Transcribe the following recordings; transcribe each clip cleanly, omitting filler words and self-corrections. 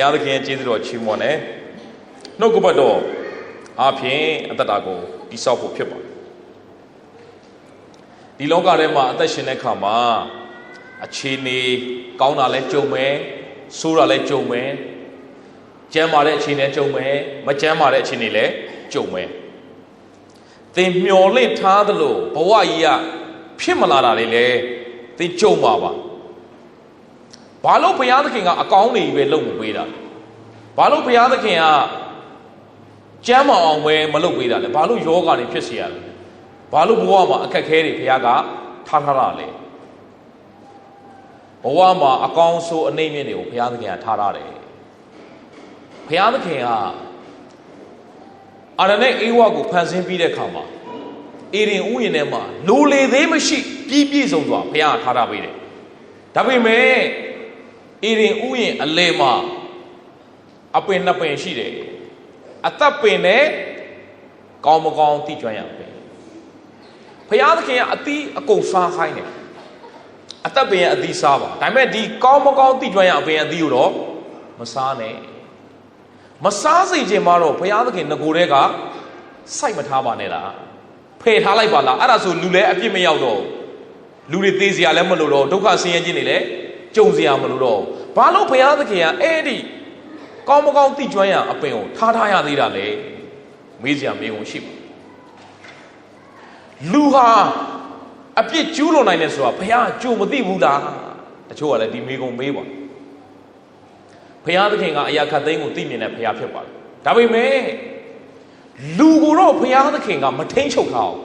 ရားသခင်ကျေးဇူးတော်ချီးမွမ်းတယ်နှုတ်ကပတ်တော်အားဖြင့်အသက်တာကိုတည်ဆောက်ဖို့ဖြစ်ပါတယ်ဒီလောကထဲမှာအသက်ရှင်တဲ့အခါမှာအခြေအနေကောင်းတာလည်းကြုံမယ်ဆိုးတာလည်းကြုံမယ်ကျမ်းမာတဲ့အခြေအနေကြုံမယ်မကျမ်းမာတဲ့အခြေအနေလည်းကြုံမယ်သင်မျော်လင့်ထားသလိုဘဝကြီးကဖြစ်မလာတာတွေလည်းသင်ကြုံပါဘာလို့ဘုရားသခင်ကအကောင်းတွေပဲလုပ်မပေးတာဘာလို့ဘုရားသခင်ကကျမ်းမာအောင်ပဲမလုပ်ပေးတာလဲဘာလို့ယောဂတွေဖြစ်စေရလဲဘာလို့ဘဝမှာအခက်ခဲတွေဘုရားကထားတာလဲဘဝမှာအကောင်းဆိုးအနှိမ့်မြင့်တွေကိုဘုရားသခင်ကထားတယ်ဘုရားသခင်ကအာရနဲ့အေဝါကိုဖန်ဆင်းပြီးတဲ့အခါမှာအေရင်ဥယျာဉ်ထဲမှာလိုလေသေးမရှိပြည့်စုံစွာဘုရားထားတာပေးတယ်ဒါပေမဲ့အေရင်ဥယျာဉ်အလယ်မှာအပင်နှစ်ပင်ရှိတယ်အသက်ပင်နဲ့ကောင်းမကောင်းသိကျွမ်းရပဲဘုရားသခင်ကအသီးအကုန်စားခိုင်းတယ်အသက်ပင်ရဲ့အသီးစားပါဒါပေမဲ့ဒီကောင်းမကောင်းသိကျွမ်းရအပင်အသီးကိုတော့မစားနဲ့မစားစေခြင်းမှာတော့ဘုရားသခင်ငကိုယ်တည်းကစိုက်မထားပါနဲ့လားဖယ်ထားလိုက်ပါလားအဲ့ဒါဆိုလူလည်းအပြစ်မရောက်တော့လူတွေသေစရာလည်းမလိုတော့ဒုက္ခဆင်းရဲခြင်းတွေလည်းကြုံစရာမလိုတော့ဘာလို့ဘုရားသခင်ကအဲ့ဒီကောင်းမကောင်းသိကျွမ်းရအပင်ကိုထားရသေးတာလေမေးစရာမေးခွန်းရှိပါလူဟာအပြစ်ကျူးလွန်နိုင်တယ်ဆိုတာဘုရားကြိုမသိဘူးလားတချို့ကလည်းဒီမေးခွန်းမေးပါဘုရားသခင်ကအရာခတ်သိမ်းကိုသိမြင်တဲ့ဘုရားဖြစ်ပါတယ်ဒါပေမဲ့လူကိုတော့ဘုရားသခင်ကမထိန်ချုပ်ထားအောင်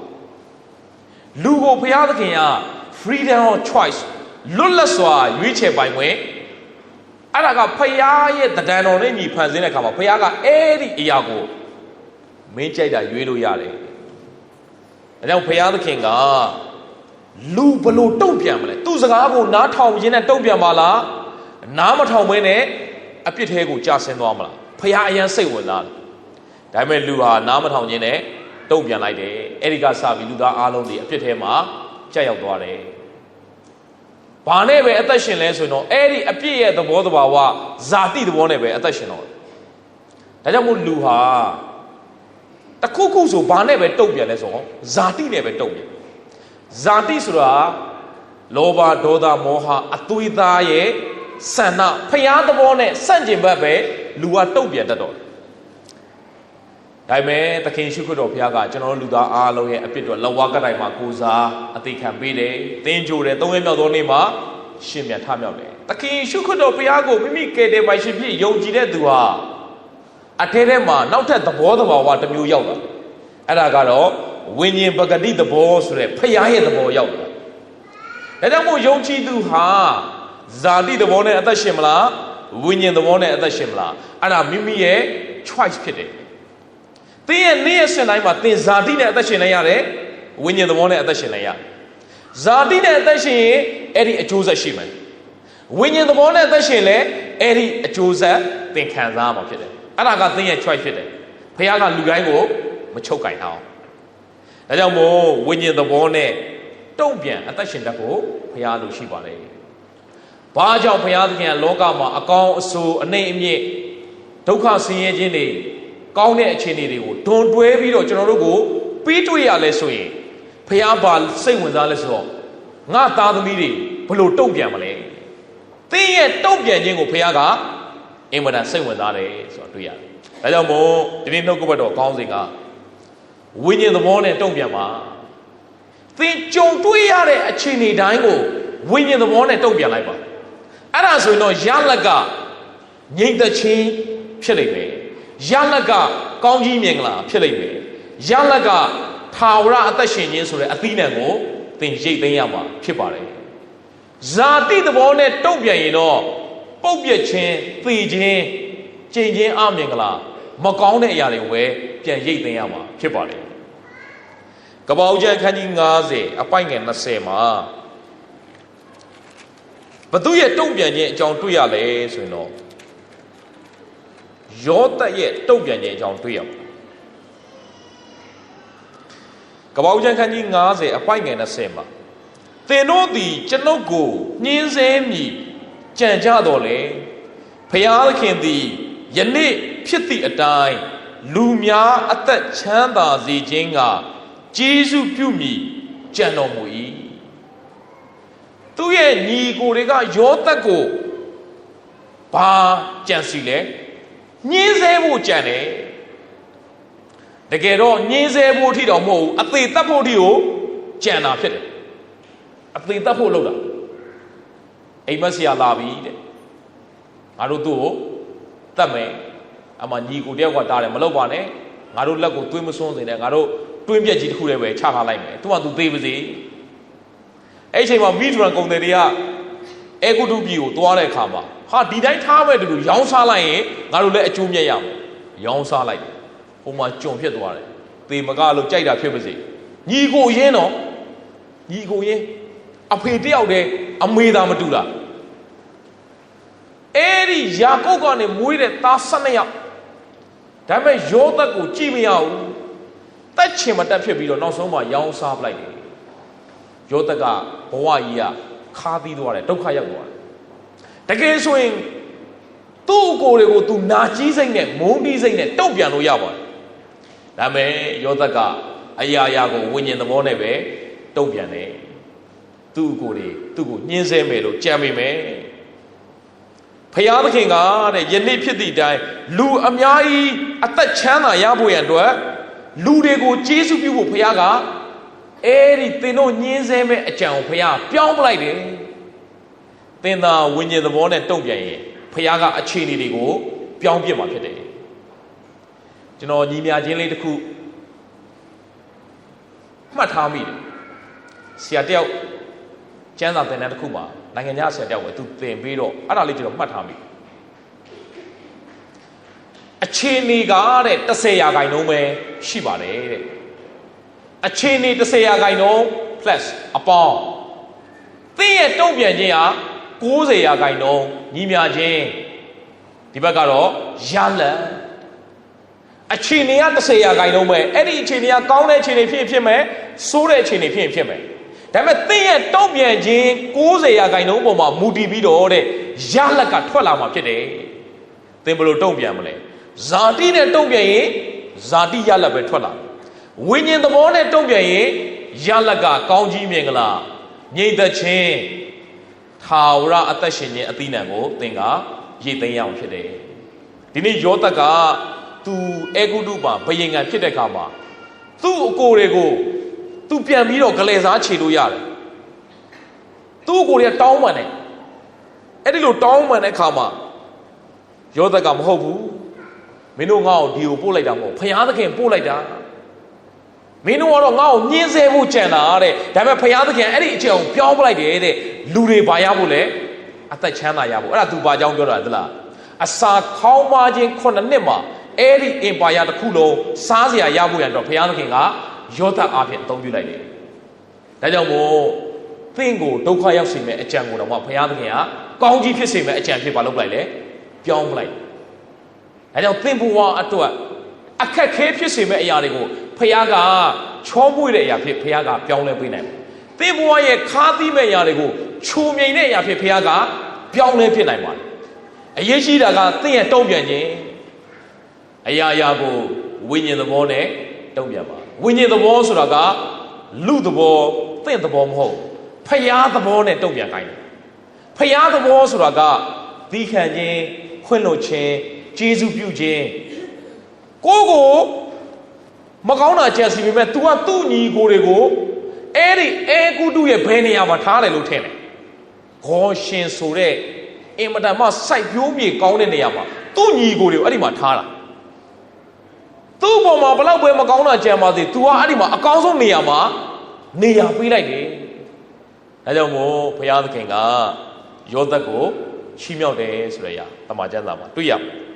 လူကိုဘုရားသခင်က freedom of choice လွတ်လပ်စွာရွေးချယ်ပိုင်ခွင့်အဲ့ဒါကဘုရားရဲ့တဏ္ဍာတော်နဲ့ညီဖန်ဆင်းတဲ့အခါမှာဘုရားကအဲ့ဒီအရာကိုမင်းကြိုက်တာရွေးလို့ရတယ်ဒါကြောင့်ဘုရားသခင်ကလူဘလို့တုံ့ပြန်မလဲသူ့စကားကိုနားထောင်ရင်းနဲ့တုံ့ပြန်ပါလားနားမထောင်ဘဲနဲ့အပြစ်ထဲကိုကြာဆင်းသွားမလားဘုရားအရင်စိတ်ဝင်စားတယ်ဒါပေမဲ့လူဟာနားမထောင်ခြင်းနဲ့တုံ့ပြန်လိုက်တယ်အဲ့ဒီကစပြီးလူသားအားလုံးတွေအပြစ်ထဲမှာကြာရောက်သွားတယ်ဘာနဲ့ပဲအသက်ရှင်လဲဆိုရင်တော့အဲ့ဒီအပြစ်ရဲ့သဘောတဘာဝဇာတိသဘောနဲ့ပဲအသက်ရှင်တော့ဒါကြောင့်မို့လူဟာတခုခုဆိုဘာနဲ့ပဲတုံ့ပြန်လဲဆိုတော့ဇာတိနဲ့ပဲတုံ့ပြန်ဇာတိဆိုတာလောဘဒေါသမောဟအသွေးသားရဲ့ဆန္ဒဖျားသဘောနဲ့ဆန့်ကျင်ဘက်ပဲလူကတုံ့ပြန်တတ်တော့ဒါပေမဲ့သခင်ရှုခရစ်တော်ဘုရားကကျွန်တော်တို့လူသားအားလုံးရဲ့အပြစ်တော်လက်ဝါးကတိုင်မှာကိုစားအသေးခံပေးတယ်သင်ကြိုတယ်၃ရက်မြောက်သောနေ့မှာရှင်မြတ်ထမြောက်တယ်သခင်ရှုခရစ်တော်ဘုရားကိုမိမိကယ်တယ်ပိုင်ရှင်ဖြစ်ယုံကြည်တဲ့သူဟာအထဲထဲမှာနောက်ထပ်သဘောတဘာဝတစ်မျိုးရောက်လာအဲ့ဒါကတော့ဝိညာဉ်ပဂတိသဘောဆိုတဲ့ဖျားရဲ့သဘောရောက်လာဒါကြောင့်မို့ယုံကြည်သူဟာဇာတိသဘောနဲ့အသက်ရှင်မလားဝိညာဉ်သဘောနဲ့အသက်ရှင်မလားအဲ့ဒါမိမိရဲ့ choice ဖြစ်တယ်သင်ရဲ့နေ့ရက်စဉ်တိုင်းမှာသင်ဇာတိနဲ့အသက်ရှင်နေရတယ်ဝိညာဉ်သဘောနဲ့အသက်ရှင်နေရတယ်ဇာတိနဲ့အသက်ရှင်ရင်အဲ့ဒီအကျိုးဆက်ရှိမယ်ဝိညာဉ်သဘောနဲ့အသက်ရှင်လဲအဲ့ဒီအကျိုးဆက်သင်ခံစားမှာဖြစ်တယ်အဲ့ဒါကသင်ရဲ့ choice ဖြစ်တယ်ဘုရားကလူတိုင်းကိုမချုပ်ကင်အောင်ဒါကြောင့်မို့ဝိညာဉ်သဘောနဲ့တုံ့ပြန်အသက်ရှင်တတ်ဖို့ဘုရားလိုရှိပါလေဘာကြောင့်ဘုရားသခင်ကလောကမှာအကောင်းအဆိုးအနှိမ့်အမြင့်ဒုက္ခဆင်းရဲခြင်းတွေကောင်းတဲ့အခြေအနေတွေကိုဒွန်တွဲပြီးတော့ကျွန်တော်တို့ကိုပြီးတွေ့ရလဲဆိုရင်ဘုရားဘာစိတ်ဝင်စားလဲဆိုတော့ငါသားသမီးတွေဘလို့တုံ့ပြန်မလဲသင်ရဲ့တုံ့ပြန်ခြင်းကိုဘုရားကအင်မတန်စိတ်ဝင်စားတယ်ဆိုတော့တွေ့ရတယ်ဒါကြောင့်မို့ဒီနေ့နှုတ်ကပတ်တော်ကောင်းစဉ်ကဝိညာဉ်သဘောနဲ့တုံ့ပြန်ပါသင်ကြုံတွေ့ရတဲ့အခြေအနေတိုင်းကိုဝိညာဉ်သဘောနဲ့တုံ့ပြန်လိုက်ပါအဲ့ဒါဆိုရင်တော့ရလက်ကငြိမ်သက်ခြင်းဖြစ်လိမ့်မယ်ရလက်ကကောင်းကြီးမြင်္ဂလာဖြစ်လိမ့်မယ်ရလက်ကထာဝရအသက်ရှင်ခြင်းဆိုတဲ့အသီးနှံကိုသင်ရိတ်သိမ်းရမှာဖြစ်ပါတယ်ဇာတိသဘောနဲ့တုံ့ပြန်ရင်တော့ပုတ်ပြက်ခြင်းသေခြင်းကျင့်ခြင်းအမြင်္ဂလာမကောင်းတဲ့အရာတွေကိုပဲပြန်ရိတ်သိမ်းရမှာဖြစ်ပါတယ်ကပ္ပဦးကျမ်းခန်းကြီး90အပိုက်ငယ်20မှာဘသူရဲ့တုံ့ပြန်ခြင်းအကြောင်းတွေ့ရလဲဆိုရင်တော့ယောသရဲ့တုံ့ပြန်ခြင်းအကြောင်းတွေ့ရမှာကပ္ပဦးကျမ်းခန်းကြီး90အပိုက်ငယ်20မှာသင်တို့သည်ကျွန်ုပ်ကိုညှင်းဆဲမည်ကြံကြတော်လေ ဖျားသခင်သည်ယနေ့ဖြစ်သည့်အတိုင်းလူများအသက်ချမ်းသာစေခြင်းကကျေးဇူးပြုမည်ကြံတော်မူ၏သူရဲ့ညီကိုတွေကယောသတ်ကိုဘာကြံစီလဲညှင်းဆဲဖို့ကြံတယ်တကယ်တော့ညှင်းဆဲဖို့ထိတော့မဟုတ်ဘူးအသေးသက်ဖို့ထိကိုကြံတာဖြစ်တယ်အသေးသက်ဖို့လုပ်တာအိမ်မက်ဆရာလာပြီတဲ့ငါတို့သူ့ကိုတတ်မယ်အမှညီကိုတယောက်ကတားတယ်မလုပ်ပါနဲ့ငါတို့လက်ကိုသွေးမစွန်းစေနဲ့ငါတို့တွင်းပြက်ကြီးတစ်ခုလည်းပဲချထားလိုက်မယ်သူကသူသေးပါစေအဲ့ဒီအချိန်မှာမိဒရန်ကုန်တယ်တွေကအေဂုတုပြည်ကိုသွားတဲ့အခါမှာဟာဒီတိုင်းထားမဲ့တူရောင်းစားလိုက်ရင်ငါတို့လည်းအကျိုးမြတ်ရမယ်ရောင်းစားလိုက်တယ်ဟိုမှာကြုံဖြစ်သွားတယ်သေမကလို့ကြိုက်တာဖြစ်ပါစေညီကိုရင်းတော့ညီကိုရင်းအဖေတယောက်တည်းအမေသာမတူလားအဲ့ဒီယာကုပ်ကနေမွေးတဲ့သား12ယောက်ဒါပေမဲ့ယောသတ်ကိုကြည့်မရဘူးတက်ချင်မတက်ဖြစ်ပြီးတော့နောက်ဆုံးမှရောင်းစားပလိုက်တယ်ယောသတ်ကဘဝကြီးကခါသီးသွားတယ်ဒုက္ခရောက်သွားတယ်တကယ်ဆိုရင်သူ့ကိုယ်တွေကိုသူနာကြီးစိတ်နဲ့မုန်းတီးစိတ်နဲ့တုံ့ပြန်လို့ရပါတယ်ဒါပေမဲ့ယောသတ်ကအရာရာကိုဝိညာဉ်သဘောနဲ့ပဲတုံ့ပြန်တယ်သူ့ကိုယ်တွေသူ့ကိုညှင်းဆဲမယ်လို့ကြံမိမယ်ဖျားသခင်ကတဲ့ယနေ့ဖြစ်သည့်အတိုင်းလူအများကြီးအသက်ချမ်းသာရဖို့ရန်အတွက်လူတွေကိုကျေးဇူးပြုဖို့ဖျားကအဲ့ဒီသင်တို့ညှင်းဆဲမဲ့အကြံကိုဖျားပြောင်းပလိုက်တယ်သင်သာဝိညာဉ်သဘောနဲ့တုံ့ပြန်ရင်ဖျားကအခြေအနေတွေကိုပြောင်းပြစ်မှာဖြစ်တယ်ကျွန်တော်ညီမြချင်းလေးတစ်ခုမှတ်ထားမိတယ်ဆရာတယောက်ကျမ်းစာသင်တန်းတစ်ခုမှာနိုင်ငံခြားဆရာတယောက်ပဲသူသင်ပြီးတော့အဲ့ဒါလေးကျွန်တော်မှတ်ထားမိအခြေအနေကတဲ့10% ပဲရှိပါတယ်တဲ့အခြေအနေ10% plus အပေါင်းသင်ရဲ့တုံ့ပြန်ခြင်းဟာ90%ညီမြချင်းဒီဘက်ကတော့ရလတ်အခြေအနေက10%ပဲအဲ့ဒီအခြေအနေကကောင်းတဲ့အခြေအနေဖြစ်မယ်ဆိုးတဲ့အခြေအနေဖြစ်မယ်ဒါပေမဲ့သင်ရဲ့တုံ့ပြန်ခြင်း90%ပေါ်မှာမူတည်ပြီးတော့တဲ့ရလတ်ကထွက်လာမှာဖြစ်တယ်သင်ဘယ်လိုတုံ့ပြန်မလဲဇာတိနဲ့တုံ့ပြန်ရင်ဇာတိရလတ်ပဲထွက်လာဝိညာဉ်သဘောနဲ့တုံ့ပြန်ရင်ရလတ်ကကောင်းကြီးမြင်ကလားငြိမ်သက်ခြင်းထာဝရအသက်ရှင်ခြင်းအသီးနှံကိုသင်ကရည်သိမ်းရအောင်ဖြစ်တယ်ဒီနေ့ယောသတ်ကသူအေဂုတုမှာဘယင်ငံဖြစ်တဲ့အခါမှာသူ့အကိုတွေကိုသူပြန်ပြီးတော့ဂလဲစားခြေလို့ရတယ်သူ့အကိုတွေကတောင်းပန်တယ်အဲ့ဒီလိုတောင်းပန်တဲ့အခါမှာယောသတ်ကမဟုတ်ဘူးမင်းတို့ငါ့ကိုဒီကိုပို့လိုက်တာမဟုတ်ဘုရားသခင်ပို့လိုက်တာမင်းတို့ကတော့ငါ့ကိုညှင်းဆဲဖို့ကြံတာတဲ့ဒါပေမဲ့ဘုရားသခင်အဲ့ဒီအချက်ကိုပြောင်းပလိုက်တယ်တဲ့လူတွေဘာရဖို့လဲအသက်ချမ်းသာရဖို့အဲ့ဒါသူဘာကြောင့်ပြောတာသလားအစာခေါင်းပါခြင်း9 နှစ်မှာအဲ့ဒီအင်ပါယာတစ်ခုလုံးစားစရာရဖို့ရတော့ဘုရားသခင်ကယောသတ်အားဖြင့်အသုံးပြုလိုက်တယ်ဒါကြောင့်မို့သင်ကိုဒုက္ခရောက်စေမယ့်အကြံကိုတော့ဘုရားသခင်ကကောင်းကြီးဖြစ်စေမယ့်အကြံဖြစ်ပါလုပ်လိုက်လေပြောင်းပလိုက်ဒါကြောင့်သင်ဘဝအတွက်အခက်ခဲဖြစ်စေမယ့်အရာတွေကိုဘုရားကချောမွေ့တဲ့အရာဖြစ်ဘုရားကပြောင်းလဲပေးနိုင်တယ်သင်ဘဝရဲ့ခါးသီးမဲ့အရာတွေကိုချိုမြိန်တဲ့အရာဖြစ်ဘုရားကပြောင်းလဲဖြစ်နိုင်ပါတယ်အရေးကြီးတာကသင်ရဲ့တုံ့ပြန်ခြင်းအရာရာကိုဝိညာဉ်သဘောနဲ့တုံ့ပြန်ပါဝိညာဉ်သဘောဆိုတာကလူသဘောသင်သဘောမဟုတ်ဖျားသဘောနဲ့တုံ့ပြန်ခိုင်းတယ်ဖျားသဘောဆိုတာကသီးခံခြင်းခွင့်လွှတ်ခြင်းကျေးဇူးပြုခြင်းကိုမကောင်းတာကြံစီပေမဲ့ तू ကသူ့ညီကိုတွေကိုအဲ့ဒီအေဂုတုရဲ့ဘယ်နေရာမှာထားတယ်လို့ထင်တယ်ဂေါရှင်ဆိုတဲ့အင်မတန်မှစိုက်ပျိုးမြေကောင်းတဲ့နေရာမှာသူ့ညီကိုတွေကိုအဲ့ဒီမှာထားတာသူ့ပေါ်မှာဘလောက်ပဲမကောင်းတာကြံပါစေ तू ကအဲ့ဒီမှာအကောင်းဆုံးနေရာမှာနေရာပေးလိုက်တယ်ဒါကြောင့်မို့ဘုရားသခင်ကယောသတ်ကိုချီးမြှောက်တယ်ဆိုတဲ့အရာတမန်ကျမ်းစာမှာတွေ့ရမယ်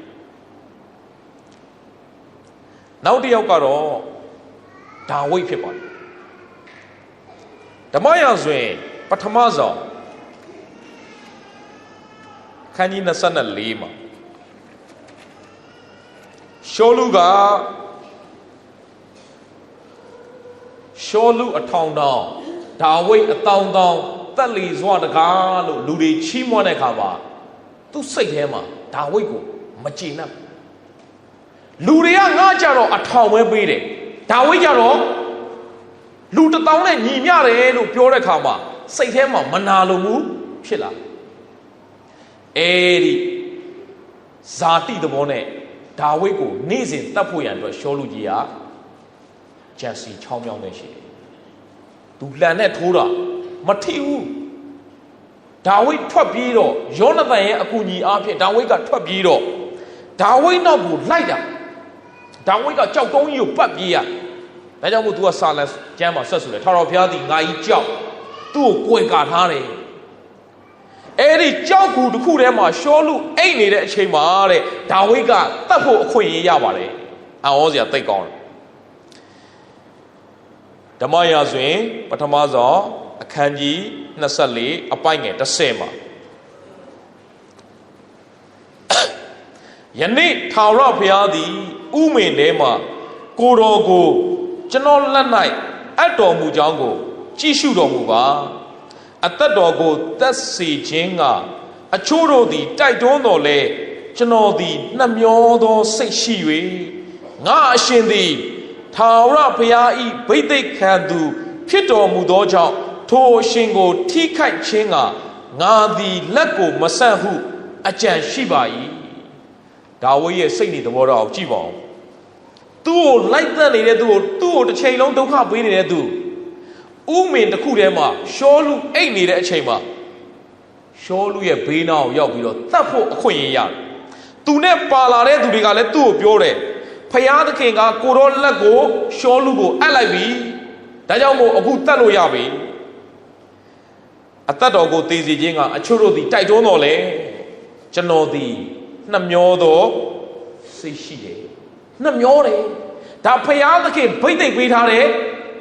နောက်တစ်ယောက်ကတော့ဒါဝိဒ်ဖြစ်ပါတယ်ဓမ္မရာဇဝင်ပထမဆုံးခန်းကြီး24မှာရှောလုအထောင်တောင်ဒါဝိဒ်အတောင်တောင်တက်လီစွာတကားလို့လူတွေချီးမွမ်းတဲ့အခါမှာသူ့စိတ်ထဲမှာ ဒါဝိဒ်ကိုမကျေနပ်လူတွေကငါကြတော့အထောင်ပဲပေးတယ်ဒါဝိဒ်ကြတော့လူ1000နဲ့ညီမျှတယ်လို့ပြောတဲ့အခါမှာစိတ်ထဲမှာမနာလိုမှုဖြစ်လာအဲဒီဇာတိသဘောနဲ့ဒါဝိဒ်ကိုနေ့စဉ်တတ်ဖို့ရန်အတွက်ရှောလုကြီးကကြံစီချောင်းမြောင်းနေရှိတယ်သူလန်နဲ့ထိုးတာမထိဘူးဒါဝိဒ်ထွက်ပြေးတော့ယောနသန်ရဲ့အကူအညီအားဖြင့်ဒါဝိဒ်ကထွက်ပြေးတော့ဒါဝိဒ်နောက်ကိုလိုက်တာဒါဝိဒ်ကကြောက်တုံးကြီးကိုပတ်ပြေးရဒါကြောင့်မို့ तू ကစာလန်ကျမ်းမှာဆက်ဆိုတယ်ထာဝရဘုရားသည်ငါကြီးကြောက်သူ့ကိုကြွယ်ကာထားတယ်အဲ့ဒီကြောက်ကူတစ်ခုထဲမှာရှောလုအိတ်နေတဲ့အချိန်မှာတဲ့ဒါဝိဒ်ကတတ်ဖို့အခွင့်အရေးရပါတယ်အံ့ဩစရာသိကောင်းတယ်ဓမ္မရာဆိုရင်ပထမဆုံးအခန်းကြီး24အပိုင်ငယ်10မှာယနေ့ထာဝရဘုရားသည်ဥမင်ထဲမှာကိုတော်ကိုကျွန်တော်လက်၌အပ်တော်မူကြောင်းကိုကြည့်ရှုတော်မူပါအသက်တော်ကိုသက်စေခြင်းကအချို့တို့သည်တိုက်တွန်းတော်လဲကျွန်တော်သည်နှမျောသောစိတ်ရှိ၍ငါအရှင်သည်ထာဝရဘုရား၏ဗိသိက်ခံသူဖြစ်တော်မူသောကြောင့်ထိုအရှင်ကိုထိခိုက်ခြင်းကငါသည်လက်ကိုမဆန့်ဟုအကြံရှိပါ၏ဒါဝိဒ်ရဲ့စိတ်နေသဘောတော့ကြည့်ပါဦးသူ့ကိုလိုက်သက်နေတဲ့သူ့ကိုတစ်ချိန်လုံးဒုက္ခပေးနေတဲ့သူဥမင်တစ်ခုထဲမှာရှောလုအိတ်နေတဲ့အချိန်မှာရှောလုရဲ့ဘေးနားကိုရောက်ပြီးတော့တတ်ဖို့အခွင့်အရေးရတယ်သူနဲ့ပါလာတဲ့သူတွေကလည်းသူ့ကိုပြောတယ်ဖယားသခင်ကကိုတော်လက်ကိုရှောလုကိုအပ်လိုက်ပြီဒါကြောင့်မို့အခုတတ်လို့ရပြီအသက်တော်ကိုတည်စီခြင်းကအချို့တို့သည်တိုက်တွန်းတော်လဲကျွန်တော်သည်နှမျောသောစိတ်ရှိတယ်နှမျောတယ်ဒါဖယားသခင်ဗိသိက်ပေးထားတဲ့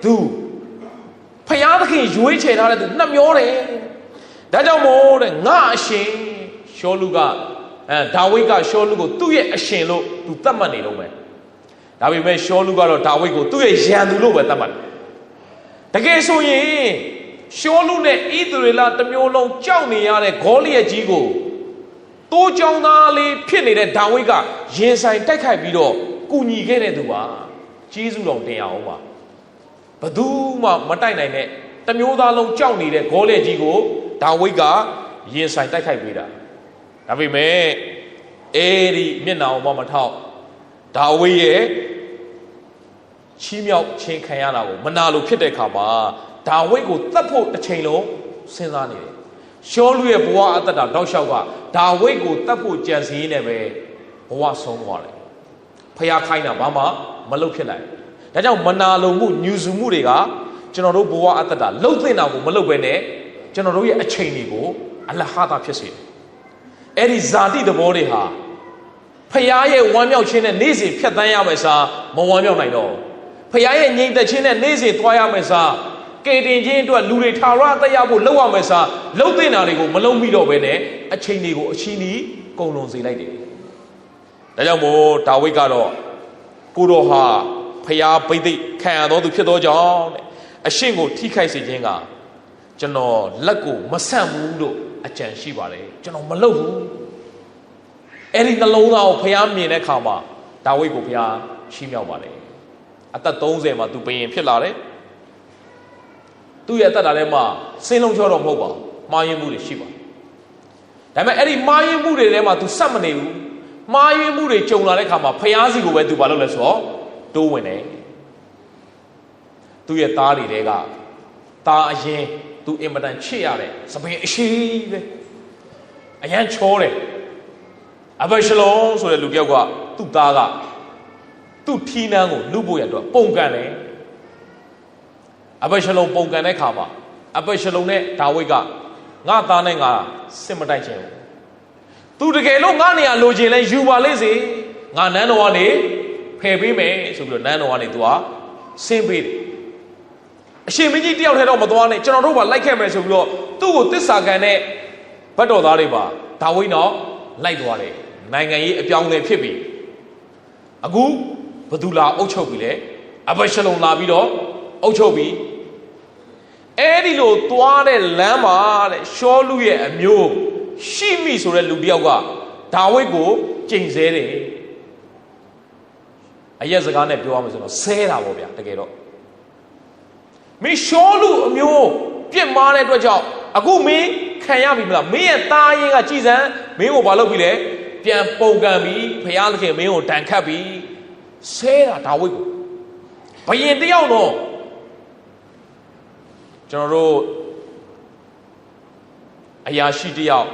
သူဖယားသခင်ရွေးချယ်ထားတဲ့သူနှမျောတယ်ဒါကြောင့်မို့တဲ့ငါအရှင်ရှောလုကဒါဝိဒ်ကရှောလုကိုသူ့ရဲ့အရှင်လို့သူသတ်မှတ်နေတော့မယ်ဒါပေမဲ့ရှောလုကတော့ဒါဝိဒ်ကိုသူ့ရဲ့ရန်သူလို့ပဲသတ်မှတ်တယ်တကယ်ဆိုရင်ရှောလုနဲ့ဣသရေလတစ်မျိုးလုံးကြောက်နေရတဲ့ဂေါလိယက်ကြီးကိုတိုးကြောင်သားလေးဖြစ်နေတဲ့ဒါဝိဒ်ကရင်ဆိုင်တိုက်ခိုက်ပြီးတော့ကူညီခဲ့တဲ့သူပါကျေးဇူးတော်တင်ရအောင်ပါဘယ်သူမှမတိုက်နိုင်တဲ့တစ်မျိုးသားလုံးကြောက်နေတဲ့ဂေါလိယက်ကြီးကိုဒါဝိဒ်ကရင်ဆိုင်တိုက်ခိုက်ပေးတာဒါပေမဲ့အဲဒီမျက်နှာအောင်မထောက်ဒါဝိဒ်ရဲ့ချီးမြှောက်ခြင်းခံရတာကိုမနာလို့ဖြစ်တဲ့အခါမှာဒါဝိဒ်ကိုတတ်ဖို့တစ်ချိန်လုံးစဉ်းစားနေတယ်ရှောလုရဲ့ဘဝအသက်တာတောက်လျှောက်ကဒါဝိဒ်ကိုတတ်ဖို့ကြံစည်နေပဲဘဝဆုံးသွားတယ်ဖျားခိုင်းတာဘာမှမလုပ်ဖြစ်လိုက်ဒါကြောင့်မနာလိုမှုညူစုမှုတွေကကျွန်တော်တို့ဘဝအသက်တာလှုပ်သင့်တာကိုမလုပ်ဘဲနဲ့ကျွန်တော်တို့ရဲ့အချိန်တွေကိုအလဟတာဖြစ်စေတယ်အဲ့ဒီဇာတိသဘောတွေဟာဖျားရဲ့ဝမ်းမြောက်ခြင်းနဲ့နေ့စဉ်ဖြတ်သန်းရမယ်စားမဝမ်းမြောက်နိုင်တော့ဖျားရဲ့ငြိမ်သက်ခြင်းနဲ့နေ့စဉ်သွားရမယ်စားကေတင်ခြင်းအတွက်လူတွေထာဝရသက်ရောက်ဖို့လုပ်ရမယ်စားလှုပ်သင့်တာတွေကိုမလုပ်မိတော့ဘဲနဲ့အချိန်တွေကိုအချင်းကြီးကုန်လွန်စေလိုက်တယ်ဒါကြောင့်မို့ဒါဝိဒ်ကတော့ကိုတော်ဟာဖျားဗိသိက်ခံရတော်သူဖြစ်သောကြောင့်အရှင်ကိုထိခိုက်စေခြင်းကကျွန်တော်လက်ကိုမဆန့်ဘူးလို့အကြံရှိပါတယ်ကျွန်တော်မလုပ်ဘူးအဲ့ဒီနှလုံးသားကိုဖျားမြင်တဲ့အခါမှာဒါဝိဒ်ကိုဖျားချီးမြှောက်ပါတယ်အသက်30မှာသူဘယင်ဖြစ်လာတယ်သူ့ရဲ့အသက်တာထဲမှာစင်းလုံးချောတော့မဟုတ်ပါဘူးမှားယွင်းမှုတွေရှိပါတယ်ဒါပေမဲ့အဲ့ဒီမှားယွင်းမှုတွေထဲမှာသူစက်မနေဘူးမှားယွင်းမှုတွေကြုံလာတဲ့အခါမှာဖျားစီကိုပဲသူဘာလုပ်လဲဆိုတော့တိုးဝင်တယ်သူ့ရဲ့သားတွေတဲကသားအရင်သူအင်မတန်ချစ်ရတဲ့စပင်အရှိပဲအရန်ချောတယ်အဘရှလုံဆိုတဲ့လူပြောက်ကသူ့သားကသူ့ထီးနှန်းကိုလူဖို့ရတော့ပုံကန်တယ်အဘရှလုံပုံကန်တဲ့ခါမှာအဘရှလုံနဲ့ဒါဝိဒ်ကငါသားနဲ့ငါစစ်မတိုက်ချင်ဘူးသူတကယ်လို့ငါနေရာလိုချင်လဲယူပါလေစေငါနန်းတော်ကနေဖယ်ပေးမယ်ဆိုပြီးတော့နန်းတော်ကနေသူကဆင်းပေးတယ်အရှင်မင်းကြီးတယောက်ထဲတော့မသွားနဲ့ကျွန်တော်တို့ကလိုက်ခဲ့မယ်ဆိုပြီးတော့သူ့ကိုတစ္ဆာခံတဲ့ဘတ်တော်သားတွေပါဒါဝိဒ်တော့လိုက်သွားတယ်နိုင်ငံရေးအပြောင်းအလဲဖြစ်ပြီအခုဘသူလာအုပ်ချုပ်ပြီလေအဘရှလုံလာပြီးတော့အုပ်ချုပ်ပြီအဲ့ဒီလိုသွားတဲ့လမ်းမှာတဲ့ရှောလုရဲ့အမျိုးရှိမိဆိုတဲ့လူတယောက်က ဒါဝိဒ်ကိုကျိန်ဆဲတယ်အရက်စကားနဲ့ပြောရမယ်ဆိုတော့ဆဲတာပေါ့ဗျာတကယ်တော့မင်းရှောလူအမျိုးပြစ်မှားတဲ့အတွက်ကြောင့်အခုမင်းခံရပြီမလားမင်းရဲ့သားရင်းကကြည်စံမင်းကိုဘာလုပ်ပြီလဲပြန်ပုံကံပြီးဖျားသခင်မင်းကိုတန်ခတ်ပြီးဆဲတာဒါဝိဒ်ကိုဘယင်တယောက်တော့ကျွန်တော်တို့အရာရှိတယောက်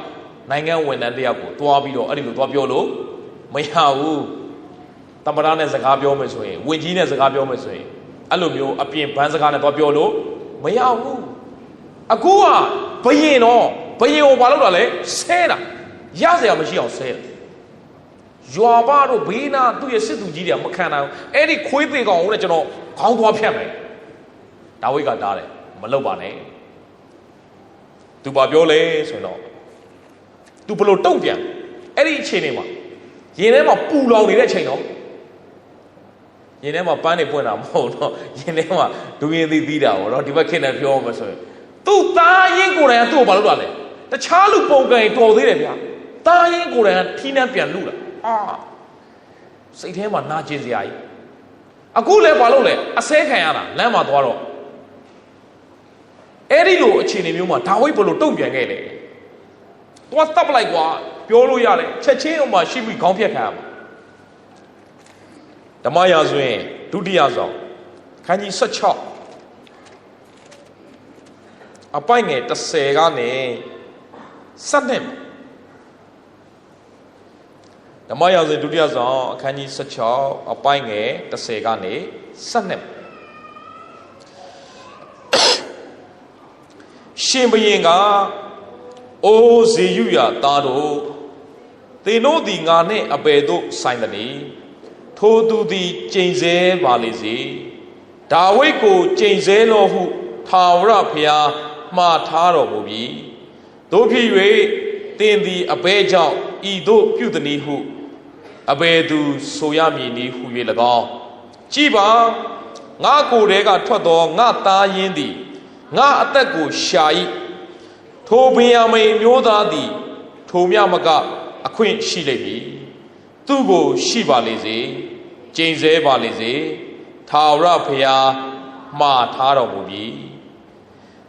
နိုင်ငံဝန်ထမ်းတယောက်ကိုတွားပြီးတော့အဲ့ဒီလိုတွားပြောလို့မရဘူးတမရနဲ့စကားပြောမယ်ဆိုရင်ဝင်ကြီးနဲ့စကားပြောမယ်ဆိုရင်အဲ့လိုမျိုးအပြင်ဘန်းစကားနဲ့တွားပြောလို့မရဘူးအခုကဘယင်တော့ဘယင်ကိုဘာလုပ်တာလဲဆဲတာရစရာမရှိအောင်ဆဲတာရွာပါတို့ဘေးနာသူ့ရဲ့စစ်သူကြီးတွေကမခံနိုင်ဘူးအဲ့ဒီခွေးသေးကောင်နဲ့ကျွန်တော်ခေါင်းသွားဖြတ်မယ်ဒါဝိဒ်ကတားတယ်မလုပ်ပါနဲ့သူဘာပြောလဲဆိုတော့သူဘလို့တုံ့ပြန်အဲ့ဒီအချိန်တွေမှာရင်ထဲမှာပူလောင်နေတဲ့အချိန်တော့ရင်ထဲမှာပန်းနေပွင့်တာမဟုတ်တော့ရင်ထဲမှာဒူရင်သီးတာပေါ့နော်ဒီဘက်ခင်နဲ့ပြောမှဆိုရင်သူ့သားရင်းကိုယ်တိုင်ကသူ့ကိုဘာလုပ်တာလဲတခြားလူပုံကံတော်သေးတယ်ဗျာသားရင်းကိုယ်တိုင်ကထီးနှံပြန်လူလာစိတ်ထဲမှာနာကျင်စရာကြီးအခုလဲဘာလုပ်လဲအစဲခံရတာလမ်းမှာသွားတော့အဲ့ဒီလိုအခြေအနေမျိုးမှာဒါဝိဒ်ဘလို့တုံ့ပြန်ခဲ့လေသွားတပ်လိုက်ကွာပြောလို့ရတယ်ချက်ချင်းဥမာရှိပြီးခေါင်းဖြတ်ခံရမှာဓမ္မရာဇဝင်ဒုတိယဆောင်ခန်းကြီး16အပိုင်ငယ်30ကနေ7နှစ်ဓမ္မရာဇဝင်ဒုတိယဆောင်အခန်းကြီး16အပိုင်ငယ်30ကနေ7နှစ်ရှင်ဘုရင်ကအိုးဇေယုရသားတို့သင်တို့သည်ငါနှင့်အဘယ်သို့ဆိုင်သနည်းထိုသူသည်ကျိန်ဆဲပါလေစေဒါဝိဒ်ကိုကျိန်ဆဲလောဟုထာဝရဘုရားမှားထားတော်မူပြီတို့ဖြစ်၍သင်သည်အဘယ်ကြောင့်ဤသို့ပြုသနည်းဟုအဘယ်သူဆိုရမည်နည်းဟု၍၎င်းကြည်ပါငါကိုယ်တည်းကထွက်သောငါသားရင်းသည်ငါအသက်ကိုရှာ၏ထိုဗင်ယမိန်မျိုးသားသည်ထိုမြမကအခွင့်ရှိလိမ့်မည်သူကိုရှိပါလေစေကျိန်ဆဲပါလေစေထာဝရဘုရားမှားထားတော်မူပြီ